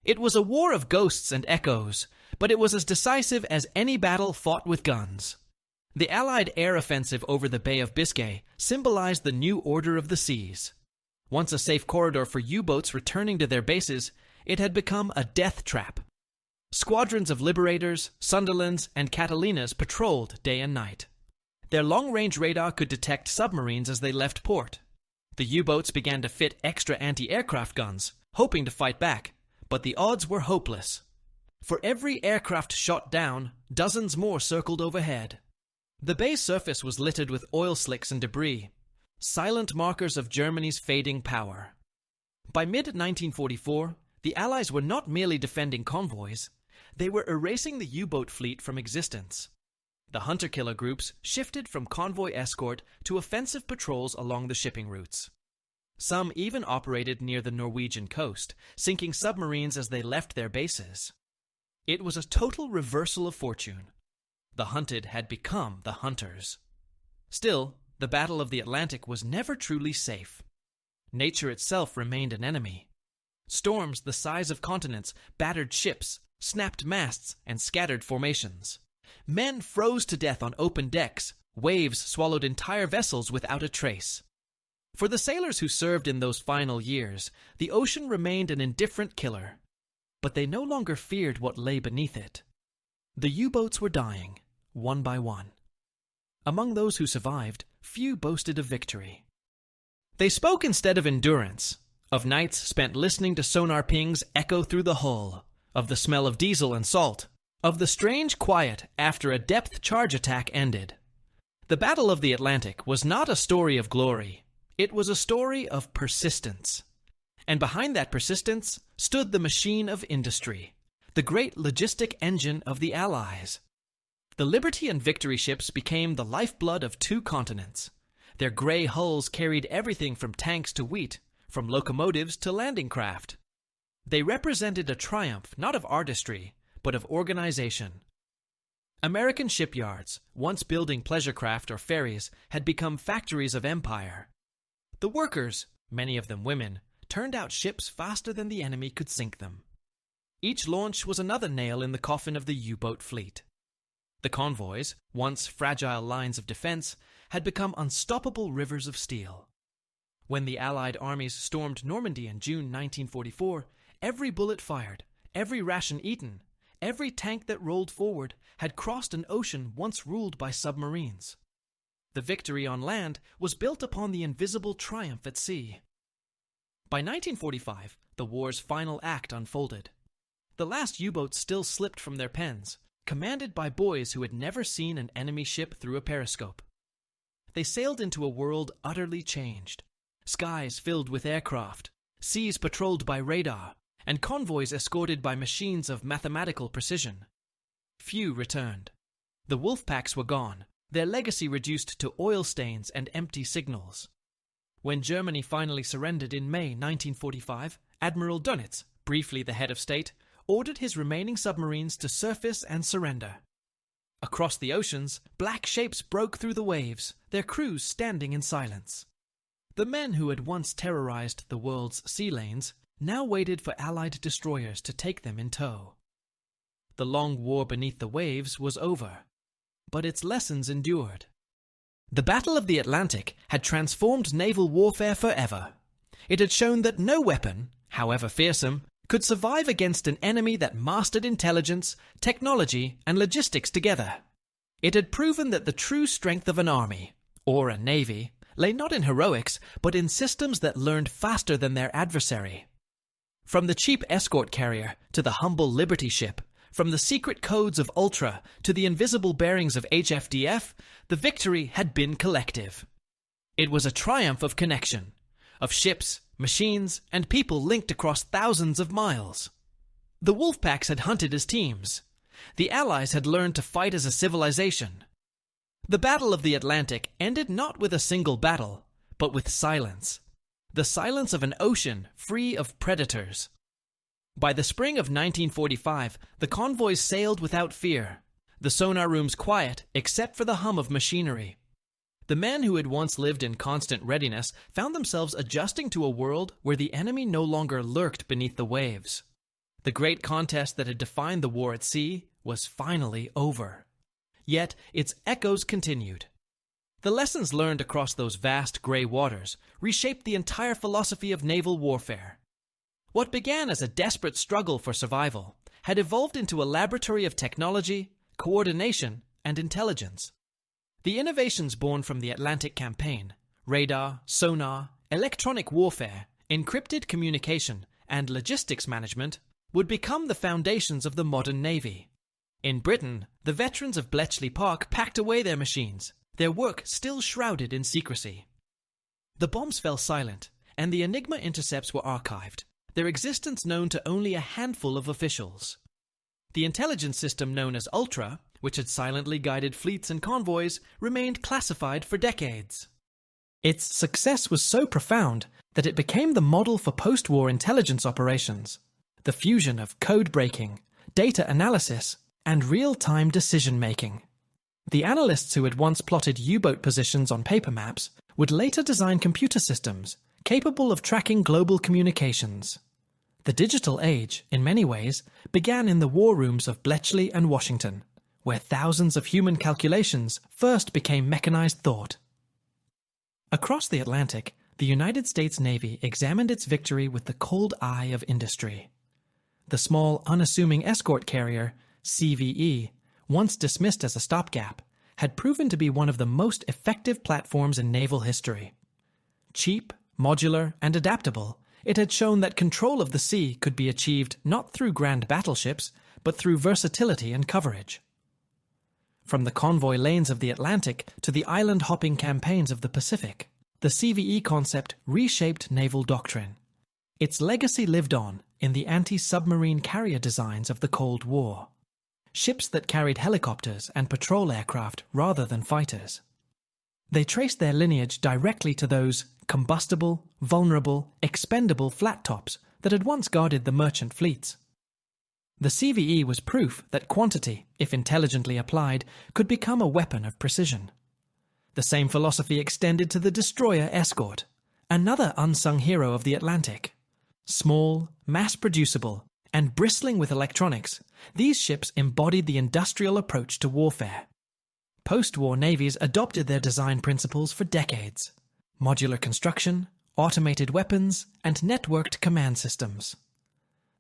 It was a war of ghosts and echoes, but it was as decisive as any battle fought with guns. The Allied air offensive over the Bay of Biscay symbolized the new order of the seas. Once a safe corridor for U-boats returning to their bases, it had become a death trap. Squadrons of Liberators, Sunderlands, and Catalinas patrolled day and night. Their long-range radar could detect submarines as they left port. The U-boats began to fit extra anti-aircraft guns, hoping to fight back, but the odds were hopeless. For every aircraft shot down, dozens more circled overhead. The bay's surface was littered with oil slicks and debris, silent markers of Germany's fading power. By mid-1944, the Allies were not merely defending convoys, they were erasing the U-boat fleet from existence. The hunter-killer groups shifted from convoy escort to offensive patrols along the shipping routes. Some even operated near the Norwegian coast, sinking submarines as they left their bases. It was a total reversal of fortune. The hunted had become the hunters. Still, the Battle of the Atlantic was never truly safe. Nature itself remained an enemy. Storms the size of continents battered ships, snapped masts, and scattered formations. Men froze to death on open decks. Waves swallowed entire vessels without a trace. For the sailors who served in those final years, the ocean remained an indifferent killer. But they no longer feared what lay beneath it. The U-boats were dying, one by one. Among those who survived, few boasted of victory. They spoke instead of endurance, of nights spent listening to sonar pings echo through the hull, of the smell of diesel and salt, of the strange quiet after a depth charge attack ended. The Battle of the Atlantic was not a story of glory. It was a story of persistence. And behind that persistence stood the machine of industry, the great logistic engine of the Allies. The Liberty and Victory ships became the lifeblood of two continents. Their gray hulls carried everything from tanks to wheat, from locomotives to landing craft. They represented a triumph not of artistry, but of organization. American shipyards, once building pleasure craft or ferries, had become factories of empire. The workers, many of them women, turned out ships faster than the enemy could sink them. Each launch was another nail in the coffin of the U-boat fleet. The convoys, once fragile lines of defense, had become unstoppable rivers of steel. When the Allied armies stormed Normandy in June 1944, Every bullet fired, every ration eaten, every tank that rolled forward had crossed an ocean once ruled by submarines. The victory on land was built upon the invisible triumph at sea. By 1945, the war's final act unfolded. The last U-boats still slipped from their pens, commanded by boys who had never seen an enemy ship through a periscope. They sailed into a world utterly changed. Skies filled with aircraft, seas patrolled by radar, and convoys escorted by machines of mathematical precision. Few returned. The wolf packs were gone, their legacy reduced to oil stains and empty signals. When Germany finally surrendered in May 1945, Admiral Dönitz, briefly the head of state, ordered his remaining submarines to surface and surrender. Across the oceans, black shapes broke through the waves, their crews standing in silence. The men who had once terrorized the world's sea lanes now waited for Allied destroyers to take them in tow. The long war beneath the waves was over, but its lessons endured. The Battle of the Atlantic had transformed naval warfare forever. It had shown that no weapon, however fearsome, could survive against an enemy that mastered intelligence, technology, and logistics together. It had proven that the true strength of an army, or a navy, lay not in heroics, but in systems that learned faster than their adversary. From the cheap escort carrier to the humble Liberty ship, from the secret codes of Ultra to the invisible bearings of HFDF, the victory had been collective. It was a triumph of connection, of ships, machines, and people linked across thousands of miles. The wolf packs had hunted as teams. The Allies had learned to fight as a civilization. The Battle of the Atlantic ended not with a single battle, but with silence. The silence of an ocean free of predators. By the spring of 1945, the convoys sailed without fear, the sonar rooms quiet except for the hum of machinery. The men who had once lived in constant readiness found themselves adjusting to a world where the enemy no longer lurked beneath the waves. The great contest that had defined the war at sea was finally over. Yet its echoes continued. The lessons learned across those vast grey waters reshaped the entire philosophy of naval warfare. What began as a desperate struggle for survival had evolved into a laboratory of technology, coordination, and intelligence. The innovations born from the Atlantic campaign, radar, sonar, electronic warfare, encrypted communication, and logistics management, would become the foundations of the modern Navy. In Britain, the veterans of Bletchley Park packed away their machines, their work still shrouded in secrecy. The bombs fell silent, and the Enigma intercepts were archived, their existence known to only a handful of officials. The intelligence system known as Ultra, which had silently guided fleets and convoys, remained classified for decades. Its success was so profound that it became the model for post-war intelligence operations, the fusion of code-breaking, data analysis, and real-time decision-making. The analysts who had once plotted U-boat positions on paper maps would later design computer systems capable of tracking global communications. The digital age, in many ways, began in the war rooms of Bletchley and Washington, where thousands of human calculations first became mechanized thought. Across the Atlantic, the United States Navy examined its victory with the cold eye of industry. The small, unassuming escort carrier, CVE, once dismissed as a stopgap, had proven to be one of the most effective platforms in naval history. Cheap, modular, and adaptable, it had shown that control of the sea could be achieved not through grand battleships, but through versatility and coverage. From the convoy lanes of the Atlantic to the island-hopping campaigns of the Pacific, the CVE concept reshaped naval doctrine. Its legacy lived on in the anti-submarine carrier designs of the Cold War. Ships that carried helicopters and patrol aircraft rather than fighters. They traced their lineage directly to those combustible, vulnerable, expendable flat tops that had once guarded the merchant fleets. The CVE was proof that quantity, if intelligently applied, could become a weapon of precision. The same philosophy extended to the destroyer Escort, another unsung hero of the Atlantic. Small, mass-producible, and bristling with electronics, these ships embodied the industrial approach to warfare. Post-war navies adopted their design principles for decades: modular construction, automated weapons, and networked command systems.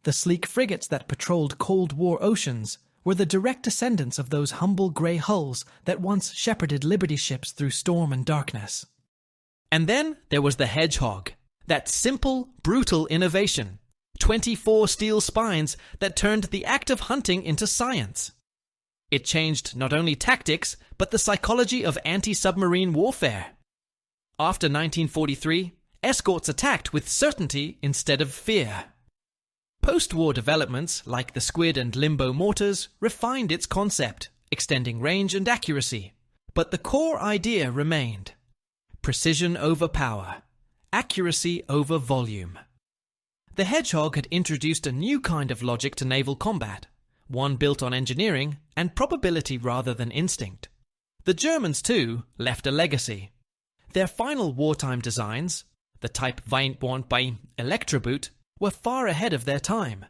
The sleek frigates that patrolled Cold War oceans were the direct descendants of those humble grey hulls that once shepherded Liberty ships through storm and darkness. And then there was the Hedgehog, that simple, brutal innovation. 24 steel spines that turned the act of hunting into science. It changed not only tactics, but the psychology of anti-submarine warfare. After 1943, escorts attacked with certainty instead of fear. Post-war developments, like the Squid and Limbo mortars, refined its concept, extending range and accuracy. But the core idea remained. Precision over power. Accuracy over volume. The Hedgehog had introduced a new kind of logic to naval combat, one built on engineering and probability rather than instinct. The Germans, too, left a legacy. Their final wartime designs, the type Weintborn by Elektroboot, were far ahead of their time.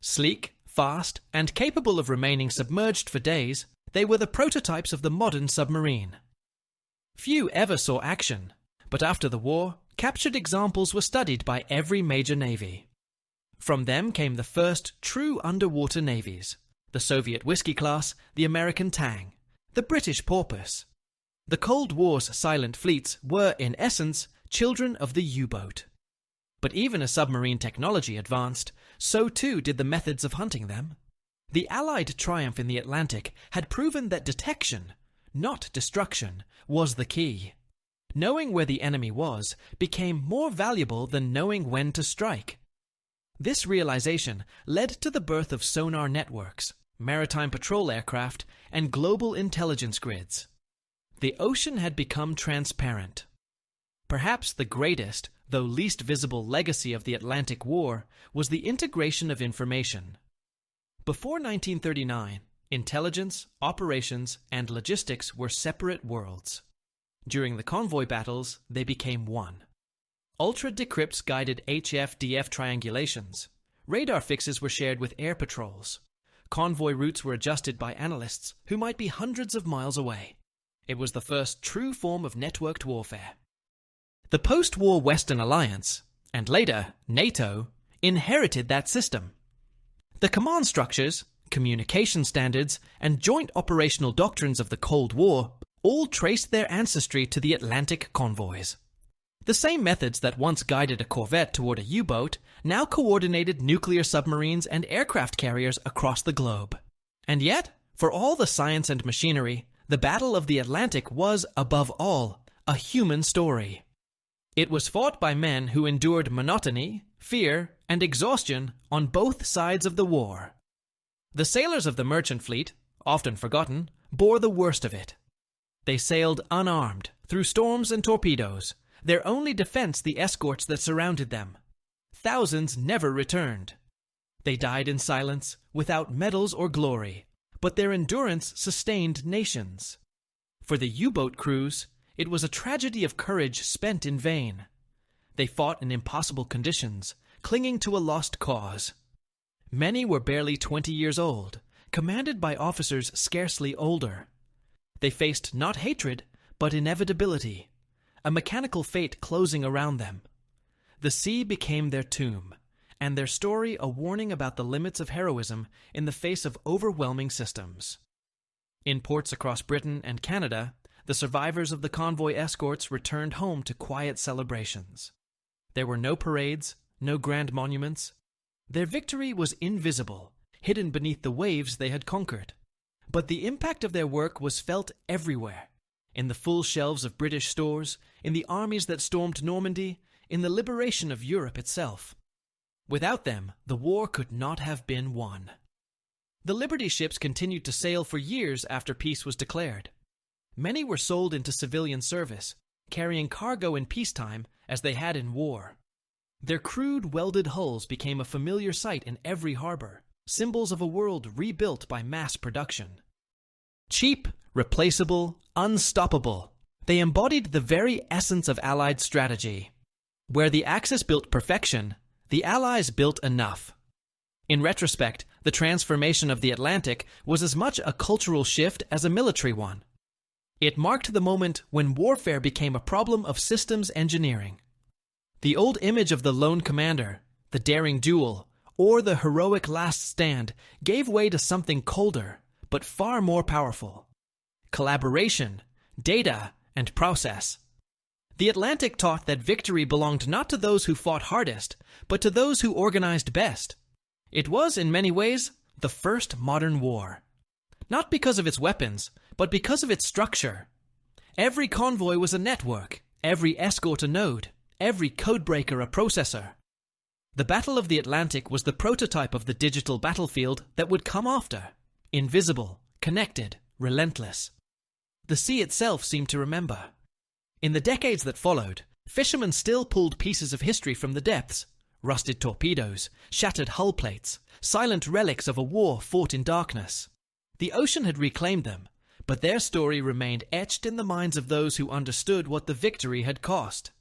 Sleek, fast, and capable of remaining submerged for days, they were the prototypes of the modern submarine. Few ever saw action, but after the war, captured examples were studied by every major navy. From them came the first true underwater navies, the Soviet Whiskey class, the American Tang, the British Porpoise. The Cold War's silent fleets were, in essence, children of the U-boat. But even as submarine technology advanced, so too did the methods of hunting them. The Allied triumph in the Atlantic had proven that detection, not destruction, was the key. Knowing where the enemy was became more valuable than knowing when to strike. This realization led to the birth of sonar networks, maritime patrol aircraft, and global intelligence grids. The ocean had become transparent. Perhaps the greatest, though least visible legacy of the Atlantic War was the integration of information. Before 1939, intelligence, operations, and logistics were separate worlds. During the convoy battles, they became one. Ultra-decrypts guided HFDF triangulations. Radar fixes were shared with air patrols. Convoy routes were adjusted by analysts who might be hundreds of miles away. It was the first true form of networked warfare. The post-war Western Alliance, and later NATO, inherited that system. The command structures, communication standards, and joint operational doctrines of the Cold War all traced their ancestry to the Atlantic convoys. The same methods that once guided a corvette toward a U-boat now coordinated nuclear submarines and aircraft carriers across the globe. And yet, for all the science and machinery, the Battle of the Atlantic was, above all, a human story. It was fought by men who endured monotony, fear, and exhaustion on both sides of the war. The sailors of the merchant fleet, often forgotten, bore the worst of it. They sailed unarmed, through storms and torpedoes, their only defense the escorts that surrounded them. Thousands never returned. They died in silence, without medals or glory, but their endurance sustained nations. For the U-boat crews, it was a tragedy of courage spent in vain. They fought in impossible conditions, clinging to a lost cause. Many were barely 20 years old, commanded by officers scarcely older. They faced not hatred, but inevitability, a mechanical fate closing around them. The sea became their tomb, and their story a warning about the limits of heroism in the face of overwhelming systems. In ports across Britain and Canada, the survivors of the convoy escorts returned home to quiet celebrations. There were no parades, no grand monuments. Their victory was invisible, hidden beneath the waves they had conquered. But the impact of their work was felt everywhere, in the full shelves of British stores, in the armies that stormed Normandy, in the liberation of Europe itself. Without them, the war could not have been won. The Liberty ships continued to sail for years after peace was declared. Many were sold into civilian service, carrying cargo in peacetime as they had in war. Their crude, welded hulls became a familiar sight in every harbor, symbols of a world rebuilt by mass production. Cheap, replaceable, unstoppable, they embodied the very essence of Allied strategy. Where the Axis built perfection, the Allies built enough. In retrospect, the transformation of the Atlantic was as much a cultural shift as a military one. It marked the moment when warfare became a problem of systems engineering. The old image of the lone commander, the daring duel, or the heroic last stand gave way to something colder, but far more powerful: collaboration, data, and process. The Atlantic taught that victory belonged not to those who fought hardest, but to those who organized best. It was, in many ways, the first modern war. Not because of its weapons, but because of its structure. Every convoy was a network, every escort a node, every codebreaker a processor. The Battle of the Atlantic was the prototype of the digital battlefield that would come after: invisible, connected, relentless. The sea itself seemed to remember. In the decades that followed, fishermen still pulled pieces of history from the depths: rusted torpedoes, shattered hull plates, silent relics of a war fought in darkness. The ocean had reclaimed them, but their story remained etched in the minds of those who understood what the victory had cost.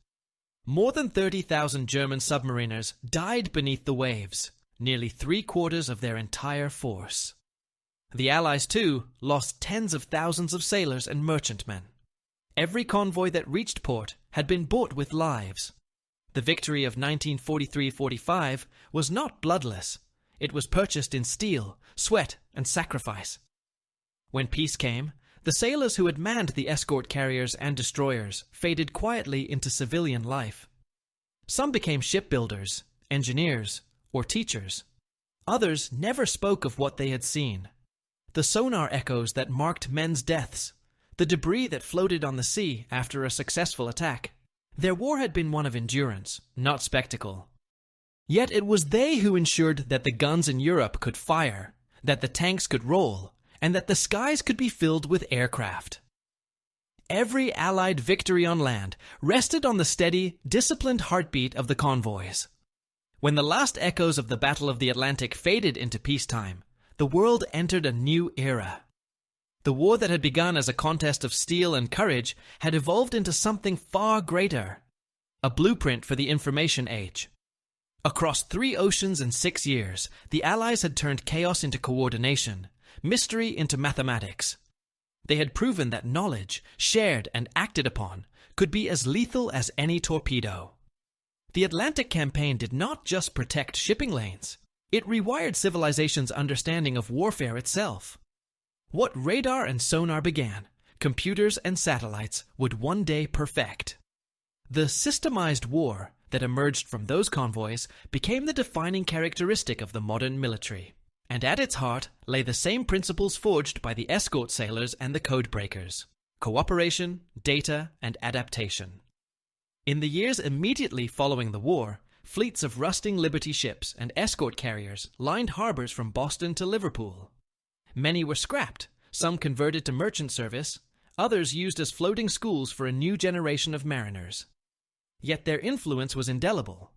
More than 30,000 German submariners died beneath the waves, nearly 3/4 of their entire force. The Allies, too, lost tens of thousands of sailors and merchantmen. Every convoy that reached port had been bought with lives. The victory of 1943-45 was not bloodless. It was purchased in steel, sweat, and sacrifice. When peace came, the sailors who had manned the escort carriers and destroyers faded quietly into civilian life. Some became shipbuilders, engineers, or teachers. Others never spoke of what they had seen. The sonar echoes that marked men's deaths, the debris that floated on the sea after a successful attack. Their war had been one of endurance, not spectacle. Yet it was they who ensured that the guns in Europe could fire, that the tanks could roll, and that the skies could be filled with aircraft. Every Allied victory on land rested on the steady, disciplined heartbeat of the convoys. When the last echoes of the Battle of the Atlantic faded into peacetime, the world entered a new era. The war that had begun as a contest of steel and courage had evolved into something far greater: a blueprint for the information age. Across 3 oceans in 6 years, the Allies had turned chaos into coordination, mystery into mathematics. They had proven that knowledge, shared and acted upon, could be as lethal as any torpedo. The Atlantic campaign did not just protect shipping lanes. It rewired civilization's understanding of warfare itself. What radar and sonar began, computers and satellites would one day perfect. The systemized war that emerged from those convoys became the defining characteristic of the modern military. And at its heart lay the same principles forged by the escort sailors and the codebreakers: cooperation, data, and adaptation. In the years immediately following the war, fleets of rusting Liberty ships and escort carriers lined harbors from Boston to Liverpool. Many were scrapped, some converted to merchant service, others used as floating schools for a new generation of mariners. Yet their influence was indelible.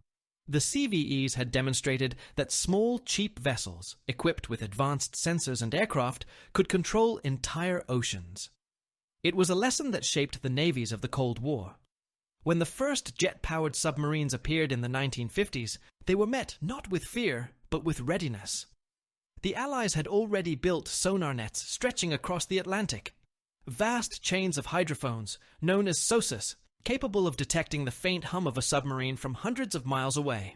The CVEs had demonstrated that small, cheap vessels, equipped with advanced sensors and aircraft, could control entire oceans. It was a lesson that shaped the navies of the Cold War. When the first jet-powered submarines appeared in the 1950s, they were met not with fear, but with readiness. The Allies had already built sonar nets stretching across the Atlantic. Vast chains of hydrophones, known as SOSUS, capable of detecting the faint hum of a submarine from hundreds of miles away.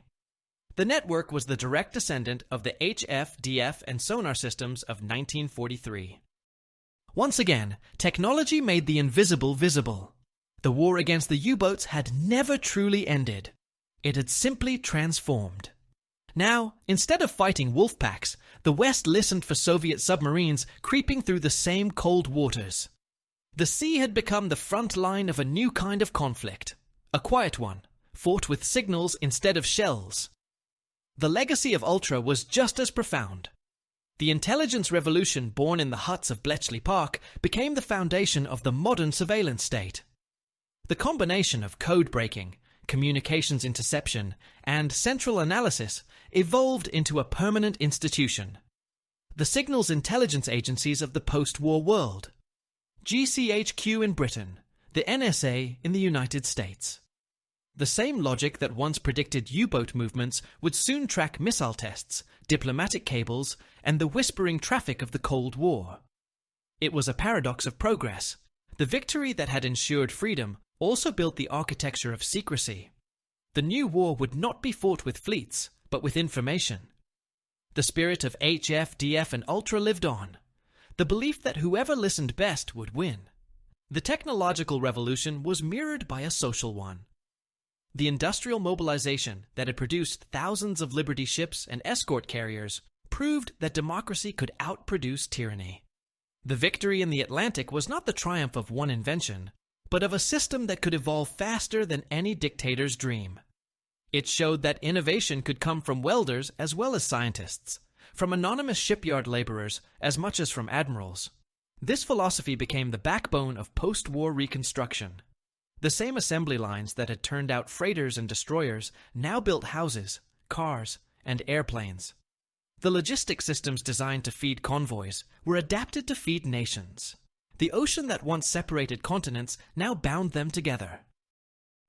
The network was the direct descendant of the HFDF and sonar systems of 1943. Once again, technology made the invisible visible. The war against the U-boats had never truly ended. It had simply transformed. Now, instead of fighting wolf packs, the West listened for Soviet submarines creeping through the same cold waters. The sea had become the front line of a new kind of conflict, a quiet one, fought with signals instead of shells. The legacy of Ultra was just as profound. The intelligence revolution born in the huts of Bletchley Park became the foundation of the modern surveillance state. The combination of code breaking, communications interception, and central analysis evolved into a permanent institution. The signals intelligence agencies of the post-war world. GCHQ in Britain, the NSA in the United States. The same logic that once predicted U-boat movements would soon track missile tests, diplomatic cables, and the whispering traffic of the Cold War. It was a paradox of progress. The victory that had ensured freedom also built the architecture of secrecy. The new war would not be fought with fleets, but with information. The spirit of HFDF and Ultra lived on. The belief that whoever listened best would win. The technological revolution was mirrored by a social one. The industrial mobilization that had produced thousands of Liberty ships and escort carriers proved that democracy could outproduce tyranny. The victory in the Atlantic was not the triumph of one invention, but of a system that could evolve faster than any dictator's dream. It showed that innovation could come from welders as well as scientists, from anonymous shipyard laborers as much as from admirals. This philosophy became the backbone of post-war reconstruction. The same assembly lines that had turned out freighters and destroyers now built houses, cars, and airplanes. The logistic systems designed to feed convoys were adapted to feed nations. The ocean that once separated continents now bound them together.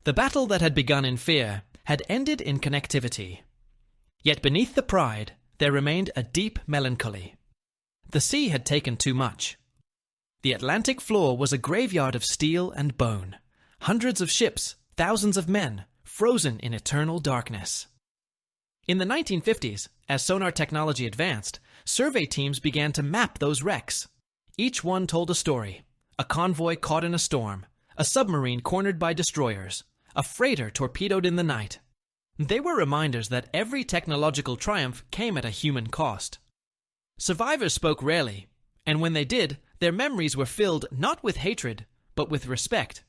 The battle that had begun in fear had ended in connectivity. Yet beneath the pride, there remained a deep melancholy. The sea had taken too much. The Atlantic floor was a graveyard of steel and bone. Hundreds of ships, thousands of men, frozen in eternal darkness. In the 1950s, as sonar technology advanced, survey teams began to map those wrecks. Each one told a story: a convoy caught in a storm, a submarine cornered by destroyers, a freighter torpedoed in the night. They were reminders that every technological triumph came at a human cost. Survivors spoke rarely, and when they did, their memories were filled not with hatred, but with respect.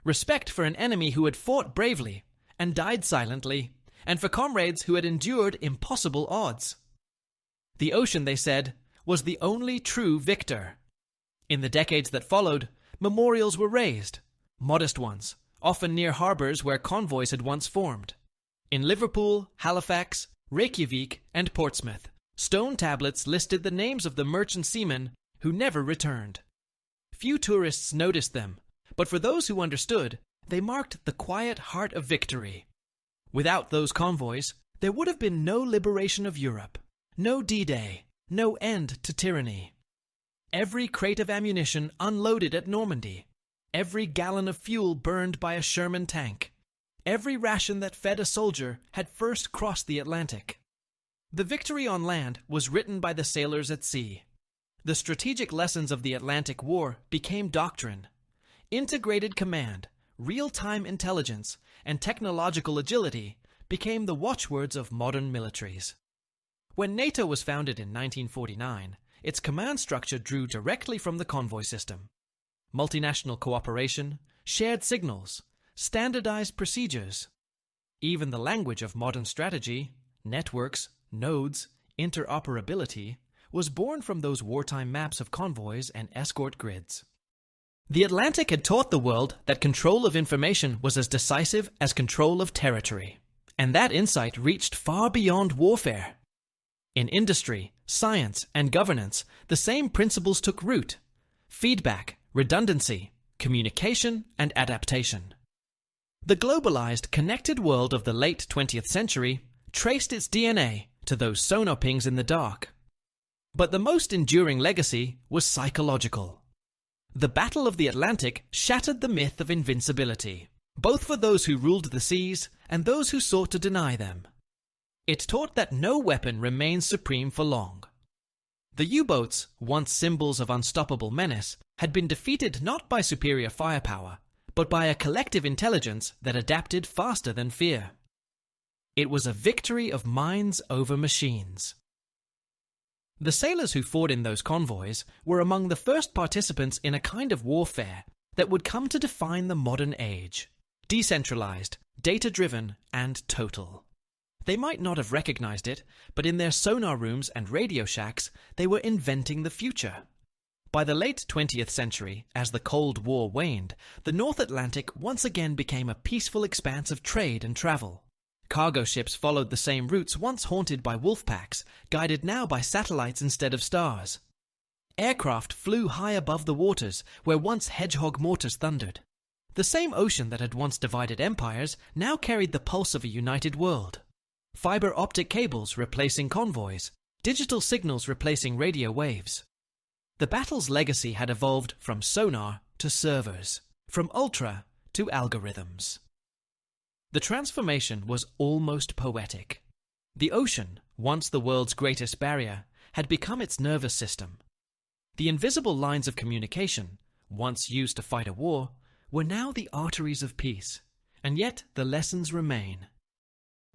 Respect for an enemy who had fought bravely and died silently, and for comrades who had endured impossible odds. The ocean, they said, was the only true victor. In the decades that followed, memorials were raised, modest ones, often near harbors where convoys had once formed. In Liverpool, Halifax, Reykjavik, and Portsmouth, stone tablets listed the names of the merchant seamen who never returned. Few tourists noticed them, but for those who understood, they marked the quiet heart of victory. Without those convoys, there would have been no liberation of Europe, no D-Day, no end to tyranny. Every crate of ammunition unloaded at Normandy, every gallon of fuel burned by a Sherman tank, every ration that fed a soldier had first crossed the Atlantic. The victory on land was written by the sailors at sea. The strategic lessons of the Atlantic War became doctrine. Integrated command, real-time intelligence, and technological agility became the watchwords of modern militaries. When NATO was founded in 1949, its command structure drew directly from the convoy system. Multinational cooperation, shared signals, standardized procedures. Even the language of modern strategy, networks, nodes, interoperability, was born from those wartime maps of convoys and escort grids. The Atlantic had taught the world that control of information was as decisive as control of territory, and that insight reached far beyond warfare. In industry, science, and governance, the same principles took root: feedback, redundancy, communication, and adaptation. The globalized, connected world of the late 20th century traced its DNA to those sonar pings in the dark. But the most enduring legacy was psychological. The Battle of the Atlantic shattered the myth of invincibility, both for those who ruled the seas and those who sought to deny them. It taught that no weapon remains supreme for long. The U-boats, once symbols of unstoppable menace, had been defeated not by superior firepower, but by a collective intelligence that adapted faster than fear. It was a victory of minds over machines. The sailors who fought in those convoys were among the first participants in a kind of warfare that would come to define the modern age: decentralized, data-driven, and total. They might not have recognized it, but in their sonar rooms and radio shacks, they were inventing the future. By the late 20th century, as the Cold War waned, the North Atlantic once again became a peaceful expanse of trade and travel. Cargo ships followed the same routes once haunted by wolf packs, guided now by satellites instead of stars. Aircraft flew high above the waters where once Hedgehog mortars thundered. The same ocean that had once divided empires now carried the pulse of a united world. Fiber optic cables replacing convoys, digital signals replacing radio waves. The battle's legacy had evolved from sonar to servers, from ultra to algorithms. The transformation was almost poetic. The ocean, once the world's greatest barrier, had become its nervous system. The invisible lines of communication, once used to fight a war, were now the arteries of peace, and yet the lessons remain.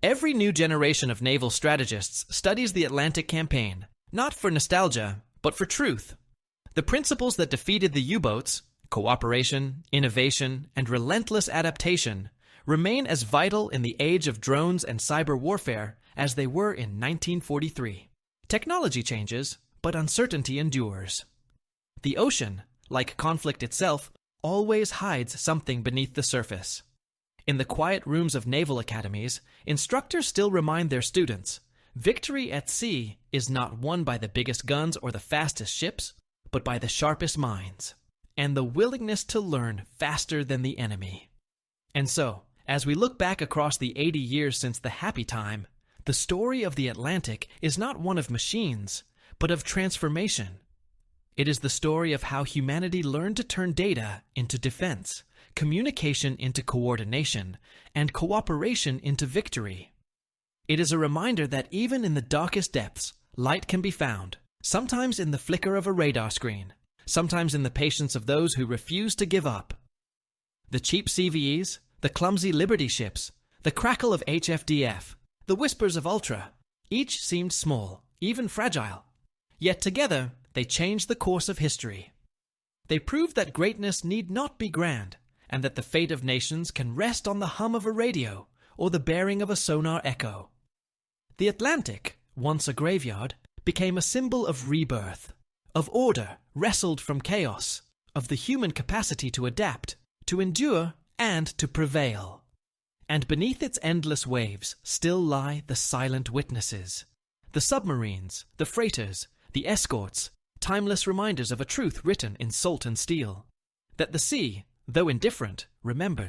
Every new generation of naval strategists studies the Atlantic campaign, not for nostalgia, but for truth. The principles that defeated the U-boats, cooperation, innovation, and relentless adaptation, remain as vital in the age of drones and cyber warfare as they were in 1943. Technology changes, but uncertainty endures. The ocean, like conflict itself, always hides something beneath the surface. In the quiet rooms of naval academies, instructors still remind their students, victory at sea is not won by the biggest guns or the fastest ships, but by the sharpest minds, and the willingness to learn faster than the enemy. And so, as we look back across the 80 years since the happy time, the story of the Atlantic is not one of machines, but of transformation. It is the story of how humanity learned to turn data into defense, communication into coordination, and cooperation into victory. It is a reminder that even in the darkest depths, light can be found, sometimes in the flicker of a radar screen, sometimes in the patience of those who refuse to give up. The cheap CVEs, the clumsy Liberty ships, the crackle of HFDF, the whispers of Ultra, each seemed small, even fragile. Yet together, they changed the course of history. They proved that greatness need not be grand, and that the fate of nations can rest on the hum of a radio or the bearing of a sonar echo. The Atlantic, once a graveyard, became a symbol of rebirth, of order wrestled from chaos, of the human capacity to adapt, to endure, and to prevail. And beneath its endless waves still lie the silent witnesses, the submarines, the freighters, the escorts, timeless reminders of a truth written in salt and steel, that the sea, though indifferent, remembers.